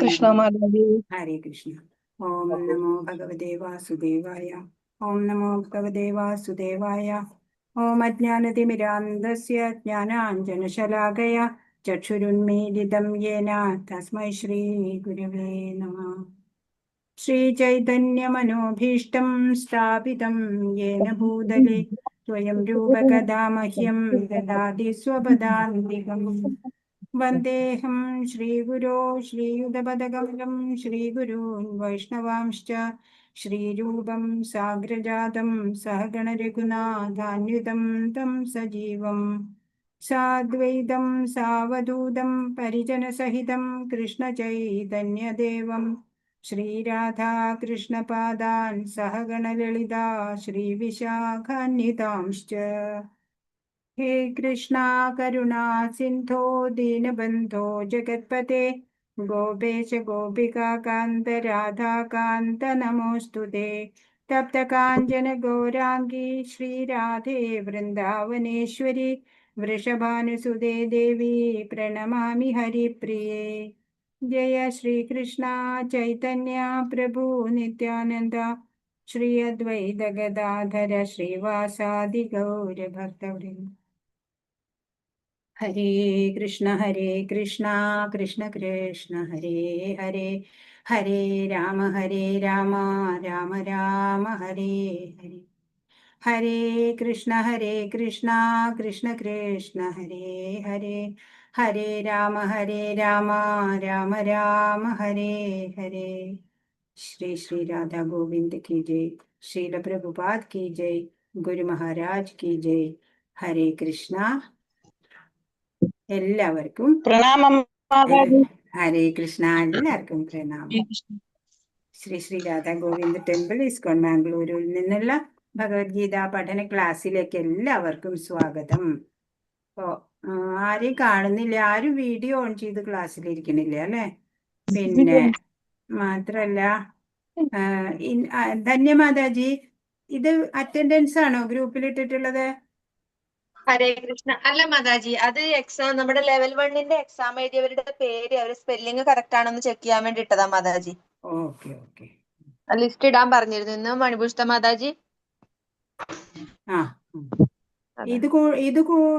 കൃഷ്ണ മാതാജി. ഹരേ കൃഷ്ണ. ഓം നമോ ഭഗവതേ വാസുദേവായ. ഓം നമോ ഭഗവതേ വാസുദേവായ. ഓം അജ്ഞാനതിമിരാന്ധസ്യ ജ്ഞാനാഞ്ജനശലാകയ ചക്ഷുരുന്മീലിതം യേന തസ്മൈ ശ്രീ ഗുരവേ നമഃ. ശ്രീചൈതന്യമനോഭീഷ്ടം സ്ഥാപിതം യേന ഭൂതലേ സ്വയം രൂപകഥാ മഹ്യം ദദാതി സ്വപദാന്തികം. വന്ദേഹം ശ്രീഗുരോ ശ്രീയുതപദകമലം ശ്രീഗുരൂൻ വൈഷ്ണവാംശ്ച ശ്രീരൂപം സാഗ്രജാതം സഹഗണ രഘുനാഥാന്വിതം തം സജീവം സാദ്വൈതം സാവധൂതം പരിജനസഹിതം കൃഷ്ണചൈതന്യദേവം ശ്രീരാധാകൃഷ്ണപാദാൻ സഹഗണലളിതാ ശ്രീവിശാഖാന്വിതാംശ്ച. ഹേ കൃഷ്ണ കരുണാ സിന്ധോ ദീനബന്ധോ ജഗത്പതേ ഗോപേശ ഗോപികാകാന്ത രാധാകാന്ത നമോസ്തുതേ. തപ്തകാഞ്ചന ഗൗരാംഗീ ശ്രീരാധേ വൃന്ദാവനേശ്വരി വൃഷഭാനുസുതേ ദേവി പ്രണമാമി ഹരിപ്രിയേ. ജയ ശ്രീകൃഷ്ണ ചൈതന്യ പ്രഭു നിത്യാനന്ദ ശ്രീ അദ്വൈത ഗദാധര ശ്രീവാസാദി ഗൗരഭക്തവൃന്ദ. ഹരേ കൃഷ്ണ കൃഷ്ണ കൃഷ്ണ ഹരേ ഹരേ, ഹരേ രാമ രാമ രാമ ഹരേ ഹരേ. ഹരേ കൃഷ്ണ കൃഷ്ണ കൃഷ്ണ ഹരേ ഹരേ, ഹരേ രാമ രാമ രാമ ഹരേ ഹരേ. ശ്രീ ശ്രീ രാധാ ഗോവിന്ദ് കി ജയ്. ശ്രീല പ്രഭുപാദ് കി ജയ്. ഗുരു മഹാരാജ് കി ജയ്. ഹരേ കൃഷ്ണ. എല്ലാവർക്കും പ്രണാമം. ഹരേ കൃഷ്ണ. എല്ലാവർക്കും പ്രണാമം. ശ്രീ ശ്രീ രാധാ ഗോവിന്ദ് ടെമ്പിൾ ഇസ്കോൺ മാംഗ്ലൂരിൽ നിന്നുള്ള ഭഗവത്ഗീത പഠന ക്ലാസ്സിലേക്ക് എല്ലാവർക്കും സ്വാഗതം. ആരെയും കാണുന്നില്ല, ആരും വീഡിയോ ഓൺ ചെയ്ത് ക്ലാസ്സിലിരിക്കണില്ല അല്ലെ. പിന്നെ മാത്രല്ല ധന്യമാതാജി, ഇത് അറ്റൻഡൻസ് ആണോ ഗ്രൂപ്പിൽ ഇട്ടിട്ടുള്ളത്? ഹരേ കൃഷ്ണ. അല്ല മാതാജി, അത് എക്സാം നമ്മുടെ ലെവൽ 1ന്റെ എക്സാം എഴുതിയവരുടെ പേര് അവരുടെ സ്പെല്ലിംഗ് കറക്റ്റ് ആണെന്ന് ചെക്ക് ചെയ്യാൻ വേണ്ടി ഇട്ടതാ മാതാജി. Okay okay. ലിസ്റ്റ് ഇടാൻ പറഞ്ഞിരുന്നു ഇന്ന് മണിഭൂഷിത മാതാജി.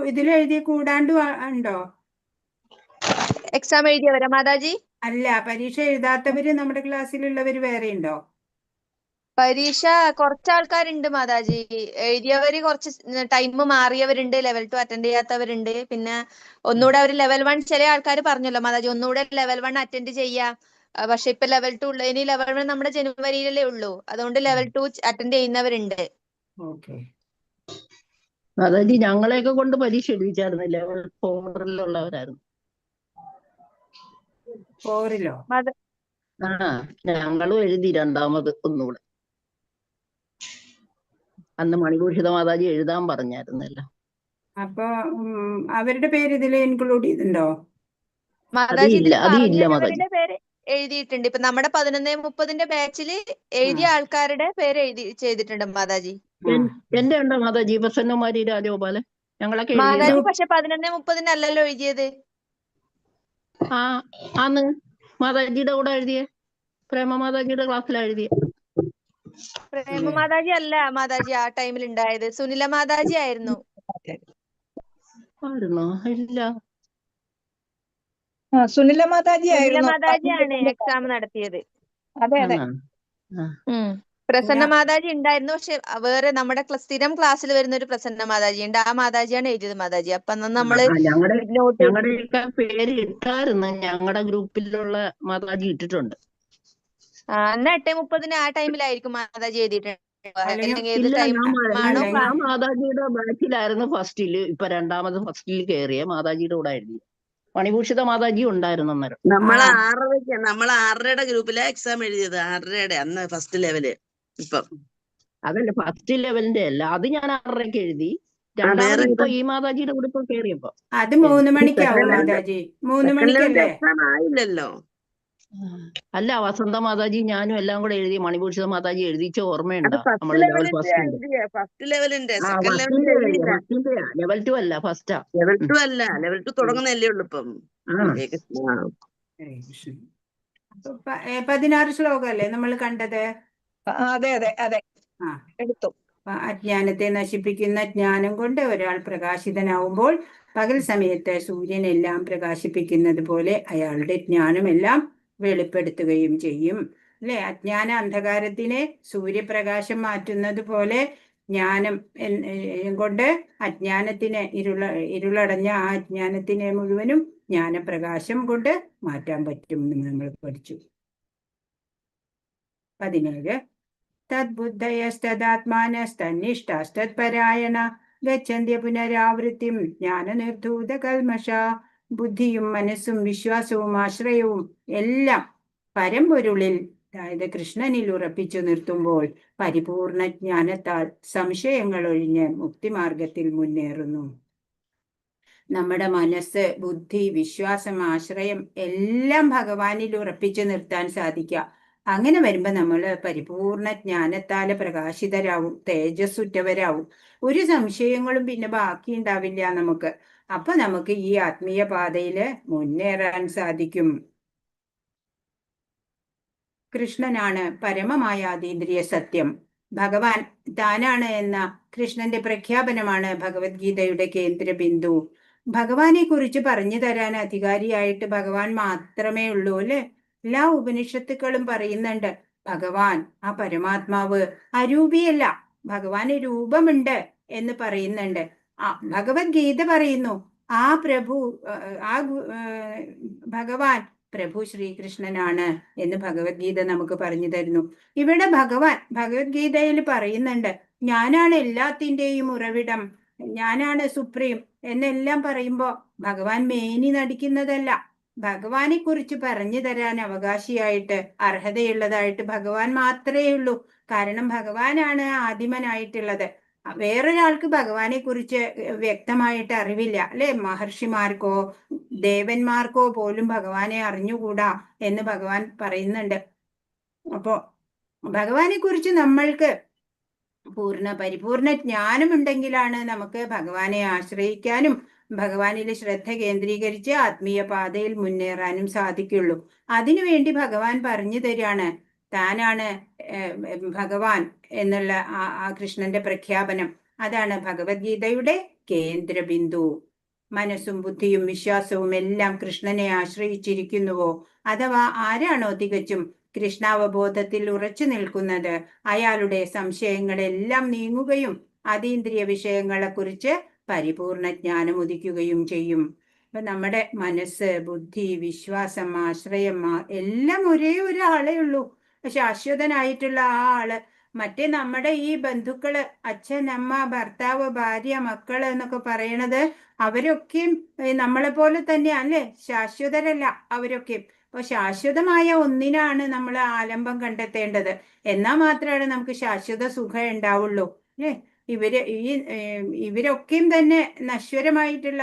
ഇതിലെഴുതിയ കൂടാണ്ട് ഉണ്ടോ? എക്സാം എഴുതിയവരാ മാതാജി? അല്ല, പരീക്ഷ എഴുതാത്തവര് നമ്മുടെ ക്ലാസ്സിലുള്ളവര് വേറെ ഉണ്ടോ? പരീക്ഷ കുറച്ച് ആൾക്കാരുണ്ട് മാതാജി. എഴുതിയവര് കുറച്ച് ടൈം മാറിയവരുണ്ട്, ലെവൽ 2 അറ്റൻഡ് ചെയ്യാത്തവരുണ്ട്. പിന്നെ ഒന്നുകൂടെ അവര് ലെവൽ 1 ചില ആൾക്കാർ പറഞ്ഞല്ലോ മാതാജി, ഒന്നുകൂടെ ലെവൽ 1 അറ്റൻഡ് ചെയ്യാം. പക്ഷെ ഇപ്പൊ ലെവൽ 2 ഉള്ളു. ഇനി ലെവൽ 1 നമ്മുടെ ജനുവരിയിലല്ലേ ഉള്ളൂ. അതുകൊണ്ട് ലെവൽ 2 അറ്റൻഡ് ചെയ്യുന്നവരുണ്ട്. മാതാജി, ഞങ്ങളെയൊക്കെ കൊണ്ട് പരീക്ഷ എഴുതിച്ചായിരുന്നു. ലെവൽ 4-ലുള്ളവരായിരുന്നു. 4-ലോ? ഞങ്ങളും എഴുതി രണ്ടാമത് ഒന്നുകൂടെ. അന്ന് മണിഭൂഷിത മാതാജി എഴുതാൻ പറഞ്ഞായിരുന്നല്ലോ. അപ്പൊ അവരുടെ പേര് ഇതിൽ ഇൻക്ലൂഡ് ചെയ്തിട്ടുണ്ടോ? മാതാജി ഇതിൽ പറഞ്ഞവരുടെ പേര് എഴുതിയിട്ടുണ്ട്. ഇപ്പൊ നമ്മുടെ 11:30 ബാച്ചില് എഴുതിയ ആൾക്കാരുടെ പേര് എഴുതി ചെയ്തിട്ടുണ്ട് മാതാജി. എന്റെ ഉണ്ടോ മാതാജി? പ്രസന്നകുമാരി രാജഗോപാലൻ ഞങ്ങളൊക്കെ മാതാജി പക്ഷെ 11:30 അല്ലല്ലോ എഴുതിയത്. ആന്ന് മാതാജിയുടെ കൂടെ എഴുതിയേ. പ്രേമ മാതാജിയുടെ ക്ലാസ്സിലാണ് എഴുതിയ. പ്രേമ മാതാജി അല്ല മാതാജി ആ ടൈമിൽ ഉണ്ടായത്, സുനില മാതാജി ആയിരുന്നു. ഇല്ല, സുനില മാതാജിയാണ് എക്സാം നടത്തിയത്. അതെ അതെ. പ്രസന്ന മാതാജി ഉണ്ടായിരുന്നു. പക്ഷെ വേറെ നമ്മുടെ സ്ഥിരം ക്ലാസ്സിൽ വരുന്ന ഒരു പ്രസന്ന മാതാജി ഉണ്ട്. ആ മാതാജിയാണ് എഴുതിയത് മാതാജി. അപ്പൊ നമ്മള് ഞങ്ങളുടെയൊക്കെ പേര് ഇട്ടായിരുന്നു. ഞങ്ങളുടെ ഗ്രൂപ്പിലുള്ള മാതാജി ഇട്ടിട്ടുണ്ട്. എന്നാ 8:30 ആ ടൈമിലായിരിക്കും മാതാജി എഴുതിയിട്ടുണ്ട്. ഞാൻ മാതാജിയുടെ ബാച്ചിലായിരുന്നു ഫസ്റ്റില്. ഇപ്പൊ രണ്ടാമത് ഫസ്റ്റിൽ കയറിയ മാതാജിയുടെ കൂടെ എഴുതി. മണിഭൂഷിത മാതാജി ഉണ്ടായിരുന്നു അന്നേരം. നമ്മൾ 6:30 ഗ്രൂപ്പിലെ എക്സാം എഴുതിയത്. 6:30 അന്ന് ഫസ്റ്റ് ലെവല്. ഇപ്പം അതല്ല, ഫസ്റ്റ് ലെവലിന്റെ അല്ല, അത് ഞാൻ 6:30 എഴുതി. രണ്ടാമത് ഇപ്പൊ ഈ മാതാജിയുടെ കൂടെ ഇപ്പൊ കയറിയപ്പോ അത് 3 മണിക്കാവും മാതാജി. 3 മണിക്കല്ലേ? ആയില്ലല്ലോ. അല്ല, വസന്ത മാതാജി ഞാനും എല്ലാം കൂടെ എഴുതി. മണിഭൂഷിത മാതാജി എഴുതിച്ച ഓർമ്മയുണ്ടോ? നമ്മൾ ലെവൽ ഫസ്റ്റ് ലെവലിന്റെ ലെവൽ 2 അല്ല, ഫസ്റ്റാ. ലെവൽ 2 അല്ല, ലെവൽ 2 തുടങ്ങുന്നല്ലേ ഉള്ളു ഇപ്പം. 16 ശ്ലോകമല്ലേ നമ്മൾ കണ്ടത്? അതെ അതെ അതെ ആ എടുത്തു. അജ്ഞാനത്തെ നശിപ്പിക്കുന്ന ജ്ഞാനം കൊണ്ട് ഒരാൾ പ്രകാശിതനാവുമ്പോൾ പകൽ സമയത്ത് സൂര്യൻ എല്ലാം പ്രകാശിപ്പിക്കുന്നത് പോലെ അയാളുടെ ജ്ഞാനമെല്ലാം വെളിപ്പെടുത്തുകയും ചെയ്യും. അല്ലെ? അജ്ഞാന അന്ധകാരത്തിനെ സൂര്യപ്രകാശം മാറ്റുന്നത് പോലെ ജ്ഞാനം കൊണ്ട് അജ്ഞാനത്തിന് ഇരുളടഞ്ഞ ആ അജ്ഞാനത്തിനെ മുഴുവനും ജ്ഞാനപ്രകാശം കൊണ്ട് മാറ്റാൻ പറ്റും എന്ന് നമ്മൾ പഠിച്ചു. 17 തദ്ബുദ്ധയസ്തദാത്മാനസ്തന്നിഷ്ടാസ്തത്പരായണ ഗച്ഛന്ത്യ പുനരാവൃത്തിം ജ്ഞാനനിർധൂത കൽമഷ. ബുദ്ധിയും മനസ്സും വിശ്വാസവും ആശ്രയവും എല്ലാം പരമ്പൊരുളിൽ, അതായത് കൃഷ്ണനിൽ ഉറപ്പിച്ചു നിർത്തുമ്പോൾ പരിപൂർണ ജ്ഞാനത്താൽ സംശയങ്ങൾ ഒഴിഞ്ഞ് മുക്തിമാർഗത്തിൽ മുന്നേറുന്നു. നമ്മുടെ മനസ്സ്, ബുദ്ധി, വിശ്വാസം, ആശ്രയം എല്ലാം ഭഗവാനിൽ ഉറപ്പിച്ചു നിർത്താൻ സാധിക്കുക. അങ്ങനെ വരുമ്പോ നമ്മൾ പരിപൂർണ ജ്ഞാനത്താല് പ്രകാശിതരാവും, തേജസ്സുറ്റവരാവും. ഒരു സംശയങ്ങളും പിന്നെ ബാക്കി ഉണ്ടാവില്ല നമുക്ക്. അപ്പൊ നമുക്ക് ഈ ആത്മീയ പാതയില് മുന്നേറാൻ സാധിക്കും. കൃഷ്ണനാണ് പരമമായ അതീന്ദ്രിയ സത്യം. ഭഗവാൻ താനാണ് എന്ന കൃഷ്ണന്റെ പ്രഖ്യാപനമാണ് ഭഗവത്ഗീതയുടെ കേന്ദ്ര ബിന്ദു. ഭഗവാനെ കുറിച്ച് പറഞ്ഞു തരാൻ അധികാരിയായിട്ട് ഭഗവാൻ മാത്രമേ ഉള്ളൂ, അല്ലെ? എല്ലാ ഉപനിഷത്തുക്കളും പറയുന്നുണ്ട് ഭഗവാൻ, ആ പരമാത്മാവ് അരൂപിയല്ല, ഭഗവാന് രൂപമുണ്ട് എന്ന് പറയുന്നുണ്ട്. ഭഗവത്ഗീത പറയുന്നു ആ പ്രഭു, ഭഗവാൻ പ്രഭു ശ്രീകൃഷ്ണനാണ് എന്ന് ഭഗവത്ഗീത നമുക്ക് പറഞ്ഞു തരുന്നു. ഇവിടെ ഭഗവാൻ ഭഗവത്ഗീതയിൽ പറയുന്നുണ്ട് ഞാനാണ് എല്ലാത്തിൻ്റെയും ഉറവിടം, ഞാനാണ് സുപ്രീം എന്നെല്ലാം പറയുമ്പോ ഭഗവാൻ മേനി നടിക്കുന്നതല്ല. ഭഗവാനെ കുറിച്ച് പറഞ്ഞു തരാൻ അവകാശിയായിട്ട്, അർഹതയുള്ളതായിട്ട് ഭഗവാൻ മാത്രമേ ഉള്ളൂ. കാരണം ഭഗവാനാണ് ആദിമനായിട്ടുള്ളത്. വേറൊരാൾക്ക് ഭഗവാനെ കുറിച്ച് വ്യക്തമായിട്ട് അറിവില്ല, അല്ലെ? മഹർഷിമാർക്കോ ദേവന്മാർക്കോ പോലും ഭഗവാനെ അറിഞ്ഞുകൂടാ എന്ന് ഭഗവാൻ പറയുന്നുണ്ട്. അപ്പോ ഭഗവാനെ കുറിച്ച് നമ്മൾക്ക് പരിപൂർണ ജ്ഞാനമുണ്ടെങ്കിലാണ് നമുക്ക് ഭഗവാനെ ആശ്രയിക്കാനും ഭഗവാനിൽ ശ്രദ്ധ കേന്ദ്രീകരിച്ച് ആത്മീയ പാതയിൽ മുന്നേറാനും സാധിക്കുള്ളൂ. അതിനുവേണ്ടി ഭഗവാൻ പറഞ്ഞു തരികയാണ് താനാണ് ഭഗവാൻ എന്നുള്ള ആ കൃഷ്ണന്റെ പ്രഖ്യാപനം. അതാണ് ഭഗവത്ഗീതയുടെ കേന്ദ്ര ബിന്ദു. മനസ്സും ബുദ്ധിയും വിശ്വാസവും എല്ലാം കൃഷ്ണനെ ആശ്രയിച്ചിരിക്കുന്നുവോ, അഥവാ ആരാണോ തികച്ചും കൃഷ്ണാവബോധത്തിൽ ഉറച്ചു നിൽക്കുന്നത് അയാളുടെ സംശയങ്ങളെല്ലാം നീങ്ങുകയും അതീന്ദ്രിയ വിഷയങ്ങളെക്കുറിച്ച് പരിപൂർണ ജ്ഞാനം ഉദിക്കുകയും ചെയ്യും. അപ്പൊ നമ്മുടെ മനസ്സ്, ബുദ്ധി, വിശ്വാസം, ആശ്രയം എല്ലാം ഒരേ ഒരാളേ ഉള്ളൂ, ശാശ്വതനായിട്ടുള്ള ആ ആള്. മറ്റേ നമ്മുടെ ഈ ബന്ധുക്കള്, അച്ഛൻ, അമ്മ, ഭർത്താവ്, ഭാര്യ, മക്കള് എന്നൊക്കെ പറയണത് അവരൊക്കെയും നമ്മളെ പോലെ തന്നെ അല്ലേ? ശാശ്വതരല്ല അവരൊക്കെയും. അപ്പൊ ശാശ്വതമായ ഒന്നിനാണ് നമ്മൾ ആലംബം കണ്ടെത്തേണ്ടത്. എന്നാൽ മാത്രമാണ് നമുക്ക് ശാശ്വത സുഖം ഉണ്ടാവുള്ളൂ, അല്ലേ? ഇവരൊക്കെയും തന്നെ നശ്വരമായിട്ടുള്ള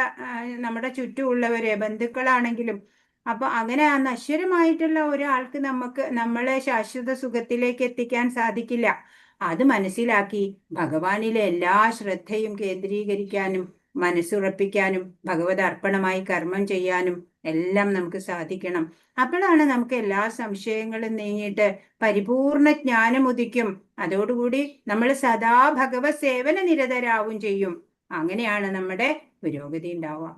നമ്മുടെ ചുറ്റുമുള്ളവരെ ബന്ധുക്കളാണെങ്കിലും. അപ്പൊ അങ്ങനെ ആ നശ്വരമായിട്ടുള്ള ഒരാൾക്ക് നമ്മളെ ശാശ്വത സുഖത്തിലേക്ക് എത്തിക്കാൻ സാധിക്കില്ല. അത് മനസ്സിലാക്കി ഭഗവാനിലെ എല്ലാ ശ്രദ്ധയും കേന്ദ്രീകരിക്കാനും മനസ്സുറപ്പിക്കാനും ഭഗവത് അർപ്പണമായി കർമ്മം ചെയ്യാനും എല്ലാം നമുക്ക് സാധിക്കണം. അപ്പോഴാണ് നമുക്ക് എല്ലാ സംശയങ്ങളും നീങ്ങിയിട്ട് പരിപൂർണ ജ്ഞാനം ഉദിക്കും. അതോടുകൂടി നമ്മൾ സദാ ഭഗവത് സേവന നിരതരാവും ചെയ്യും. അങ്ങനെയാണ് നമ്മുടെ പുരോഗതി ഉണ്ടാവുക.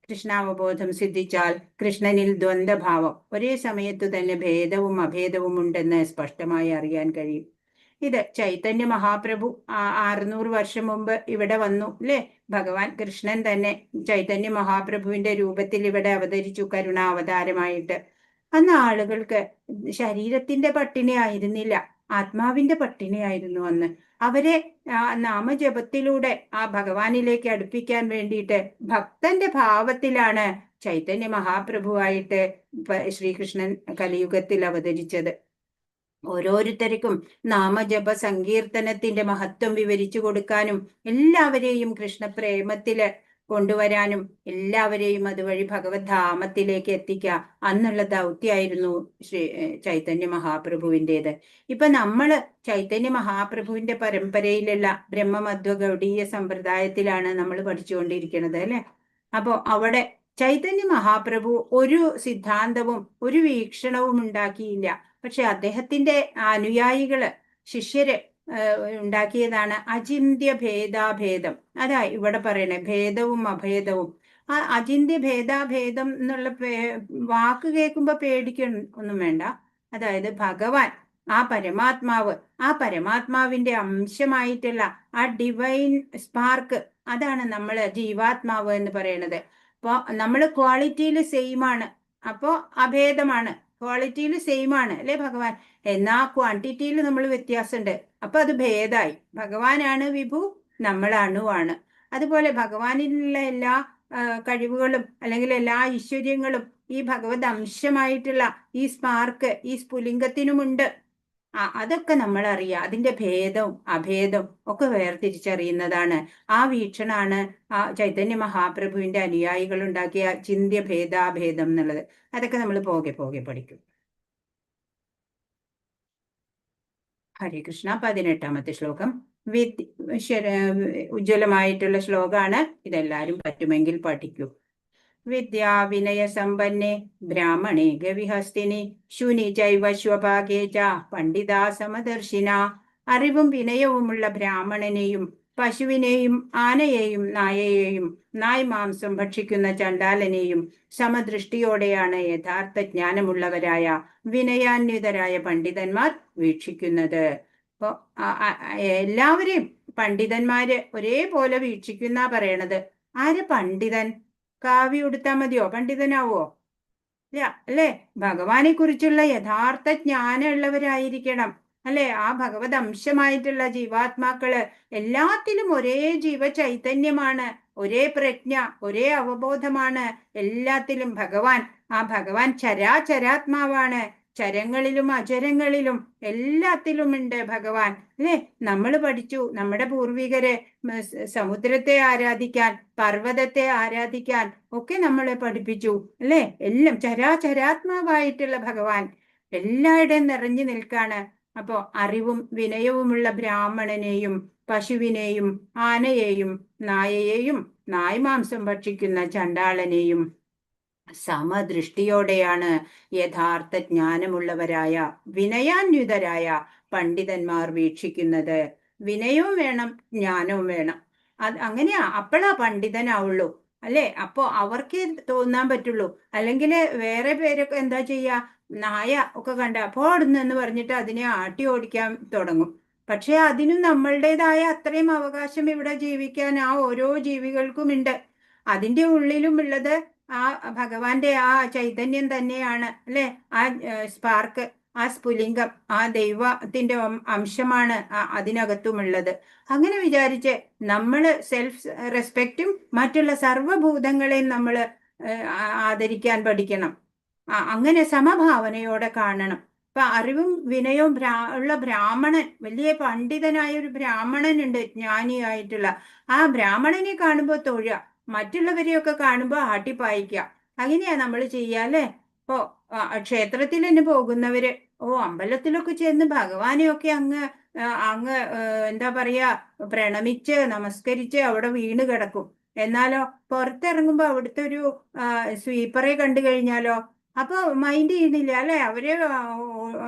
കൃഷ്ണാവബോധം സിദ്ധിച്ചാൽ കൃഷ്ണനിൽ ദ്വന്ദ്ഭാവം, ഒരേ സമയത്തു തന്നെ ഭേദവും അഭേദവും ഉണ്ടെന്ന് സ്പഷ്ടമായി അറിയാൻ കഴിയും. ഇത് ചൈതന്യ മഹാപ്രഭു 600 വർഷം മുമ്പ് ഇവിടെ വന്നു, അല്ലേ? ഭഗവാൻ കൃഷ്ണൻ തന്നെ ചൈതന്യ മഹാപ്രഭുവിന്റെ രൂപത്തിൽ ഇവിടെ അവതരിച്ചു, കരുണാവതാരമായിട്ട്. അന്ന് ആളുകൾക്ക് ശരീരത്തിന്റെ പട്ടിണി ആയിരുന്നില്ല, ആത്മാവിന്റെ പട്ടിണിയായിരുന്നു അന്ന്. അവരെ നാമജപത്തിലൂടെ ആ ഭഗവാനിലേക്ക് അടുപ്പിക്കാൻ വേണ്ടിയിട്ട് ഭക്തന്റെ ഭാവത്തിലാണ് ചൈതന്യ മഹാപ്രഭുവായിട്ട് ശ്രീകൃഷ്ണൻ കലിയുഗത്തിൽ അവതരിച്ചത്. ഓരോരുത്തർക്കും നാമജപ സങ്കീർത്തനത്തിന്റെ മഹത്വം വിവരിച്ചു കൊടുക്കാനും എല്ലാവരെയും കൃഷ്ണപ്രേമത്തില് കൊണ്ടുവരാനും എല്ലാവരെയും അതുവഴി ഭഗവത് ധാമത്തിലേക്ക് എത്തിക്കുക എന്നുള്ള ദൗത്യമായിരുന്നു ചൈതന്യ മഹാപ്രഭുവിൻ്റെത്. ഇപ്പൊ നമ്മള് ചൈതന്യ മഹാപ്രഭുവിന്റെ പരമ്പരയിലുള്ള ബ്രഹ്മമധ്വ ഗൗഡീയ സമ്പ്രദായത്തിലാണ് നമ്മൾ പഠിച്ചുകൊണ്ടിരിക്കുന്നത്, അല്ലെ? അപ്പോ അവിടെ ചൈതന്യ മഹാപ്രഭു ഒരു സിദ്ധാന്തവും ഒരു വീക്ഷണവും ഉണ്ടാക്കിയില്ല. പക്ഷെ അദ്ദേഹത്തിന്റെ അനുയായികള്, ശിഷ്യര് ഉണ്ടാക്കിയതാണ് അചിന്ത്യ ഭേദാഭേദം. അതാ ഇവിടെ പറയണേ, ഭേദവും അഭേദവും. ആ അചിന്ത്യ ഭേദാഭേദം എന്നുള്ള വാക്ക് കേൾക്കുമ്പോ ഒന്നും വേണ്ട. അതായത് ഭഗവാൻ, ആ പരമാത്മാവ്, ആ പരമാത്മാവിന്റെ അംശമായിട്ടുള്ള ആ ഡിവൈൻ സ്പാർക്ക്, അതാണ് നമ്മള് ജീവാത്മാവ് എന്ന് പറയുന്നത്. അപ്പൊ നമ്മള് ക്വാളിറ്റിയിൽ സെയിം ആണ്, അപ്പോ അഭേദമാണ്. ക്വാളിറ്റിയിൽ സെയിം ആണ് അല്ലെ ഭഗവാൻ, എന്നാ ക്വാണ്ടിറ്റിയിൽ നമ്മൾ വ്യത്യാസമുണ്ട്, അപ്പൊ അത് ഭേദായി. ഭഗവാനാണ് വിഭു, നമ്മൾ അണുവാണ്. അതുപോലെ ഭഗവാനിലുള്ള എല്ലാ കഴിവുകളും അല്ലെങ്കിൽ എല്ലാ ഐശ്വര്യങ്ങളും ഈ ഭഗവത് അംശമായിട്ടുള്ള ഈ സ്പാർക്ക്, ഈ സ്ഫുലിംഗത്തിനുമുണ്ട്. അതൊക്കെ നമ്മൾ അറിയാം. അതിന്റെ ഭേദവും അഭേദവും ഒക്കെ വേർതിരിച്ചറിയുന്നതാണ്. ആ വീക്ഷണാണ് ആ ചൈതന്യ മഹാപ്രഭുവിന്റെ അനുയായികൾ ഉണ്ടാക്കിയ ചിന്ത്യ ഭേദാഭേദം എന്നുള്ളത്. അതൊക്കെ നമ്മൾ പോകെ പോകെ പഠിക്കും. ഹരേ കൃഷ്ണ. 18ാമത്തെ ശ്ലോകം ഉജ്ജ്വലമായിട്ടുള്ള ശ്ലോകാണ്. ഇതെല്ലാരും പറ്റുമെങ്കിൽ പഠിക്കൂ. വിദ്യാ വിനയ സമ്പന്നെ ബ്രാഹ്മണേ ഗവിഹസ്തിനി ശൂനി ചൈവ സ്വഭാഗേ ച പണ്ഡിതാ സമദർശിന. അറിവും വിനയവുമുള്ള ബ്രാഹ്മണനെയും പശുവിനെയും ആനയെയും നായയെയും നായ് മാംസം ഭക്ഷിക്കുന്ന ചണ്ടാലനെയും സമദൃഷ്ടിയോടെയാണ് യഥാർത്ഥ ജ്ഞാനമുള്ളവരായ വിനയാന്വിതരായ പണ്ഡിതന്മാർ വീക്ഷിക്കുന്നത്. അപ്പോ എല്ലാവരെയും പണ്ഡിതന്മാര് ഒരേപോലെ വീക്ഷിക്കുന്ന പറയണത്. ആര് പണ്ഡിതൻ? കാവ്യ ഉടുത്താ മതിയോ പണ്ഡിതനാവോ? ഇല്ല അല്ലെ. ഭഗവാനെ കുറിച്ചുള്ള യഥാർത്ഥ ജ്ഞാനമുള്ളവരായിരിക്കണം അല്ലെ. ആ ഭഗവത് അംശമായിട്ടുള്ള ജീവാത്മാക്കള് എല്ലാത്തിലും ഒരേ ജീവ ചൈതന്യമാണ്, ഒരേ പ്രജ്ഞ, ഒരേ അവബോധമാണ് എല്ലാത്തിലും ഭഗവാൻ. ആ ഭഗവാൻ ചരാചരാത്മാവാണ്. ചരങ്ങളിലും അചരങ്ങളിലും എല്ലാത്തിലും ഉണ്ട് ഭഗവാൻ അല്ലെ. നമ്മൾ പഠിച്ചു, നമ്മുടെ പൂർവികരെ സമുദ്രത്തെ ആരാധിക്കാൻ, പർവ്വതത്തെ ആരാധിക്കാൻ ഒക്കെ നമ്മളെ പഠിപ്പിച്ചു അല്ലെ. എല്ലാം ചരാചരാത്മാവായിട്ടുള്ള ഭഗവാൻ എല്ലായിടവും നിറഞ്ഞു നിൽക്കാണ്. അപ്പോ അറിവും വിനയവുമുള്ള ബ്രാഹ്മണനെയും പശുവിനെയും ആനയെയും നായയെയും നായ് മാംസം ഭക്ഷിക്കുന്ന ചണ്ടാളനെയും സമദൃഷ്ടിയോടെയാണ് യഥാർത്ഥ ജ്ഞാനമുള്ളവരായ വിനയാന്വിതരായ പണ്ഡിതന്മാർ വീക്ഷിക്കുന്നത്. വിനയവും വേണം, ജ്ഞാനവും വേണം. അങ്ങനെയാ, അപ്പോഴാ പണ്ഡിതനാവുള്ളൂ അല്ലെ. അപ്പോ അവർക്ക് തോന്നാൻ പറ്റുള്ളൂ. അല്ലെങ്കിൽ വേറെ പേരൊക്കെ എന്താ ചെയ്യാ, നായ ഒക്കെ കണ്ട പോടുന്നു എന്ന് പറഞ്ഞിട്ട് അതിനെ ആട്ടി ഓടിക്കാൻ തുടങ്ങും. പക്ഷെ അതിനും നമ്മളുടേതായ അത്രയും അവകാശം ഇവിടെ ജീവിക്കാൻ ആ ഓരോ ജീവികൾക്കും ഉണ്ട്. അതിന്റെ ഉള്ളിലും ഉള്ളത് ആ ഭഗവാന്റെ ആ ചൈതന്യം തന്നെയാണ് അല്ലെ. ആ സ്പാർക്ക്, ആ സ്ഫുലിംഗം, ആ ദൈവത്തിന്റെ അംശമാണ് അതിനകത്തുമുള്ളത്. അങ്ങനെ വിചാരിച്ച് നമ്മള് സെൽഫ് റെസ്പെക്റ്റും മറ്റുള്ള സർവഭൂതങ്ങളെയും നമ്മൾ ആദരിക്കാൻ പഠിക്കണം. അങ്ങനെ സമഭാവനയോടെ കാണണം. ഇപ്പൊ അറിവും വിനയവും ഉള്ള ബ്രാഹ്മണൻ, വലിയ പണ്ഡിതനായ ഒരു ബ്രാഹ്മണൻ ഉണ്ട്, ജ്ഞാനിയായിട്ടുള്ള. ആ ബ്രാഹ്മണനെ കാണുമ്പോൾ തൊഴുക, മറ്റുള്ളവരെയൊക്കെ കാണുമ്പോൾ ആട്ടിപ്പായിക്കുക. അങ്ങനെയാ നമ്മൾ ചെയ്യാല്ലേ. ഇപ്പോ ക്ഷേത്രത്തിൽ തന്നെ പോകുന്നവര് അമ്പലത്തിലൊക്കെ ചെന്ന് ഭഗവാനെയൊക്കെ അങ്ങ് എന്താ പറയാ പ്രണമിച്ച് നമസ്കരിച്ച് അവിടെ വീണ് കിടക്കും. എന്നാലോ പുറത്തിറങ്ങുമ്പോ അവിടുത്തെ ഒരു സ്വീപ്പറെ കണ്ടു കഴിഞ്ഞാലോ അപ്പൊ മൈൻഡ് ചെയ്യുന്നില്ല അല്ലെ. അവരെ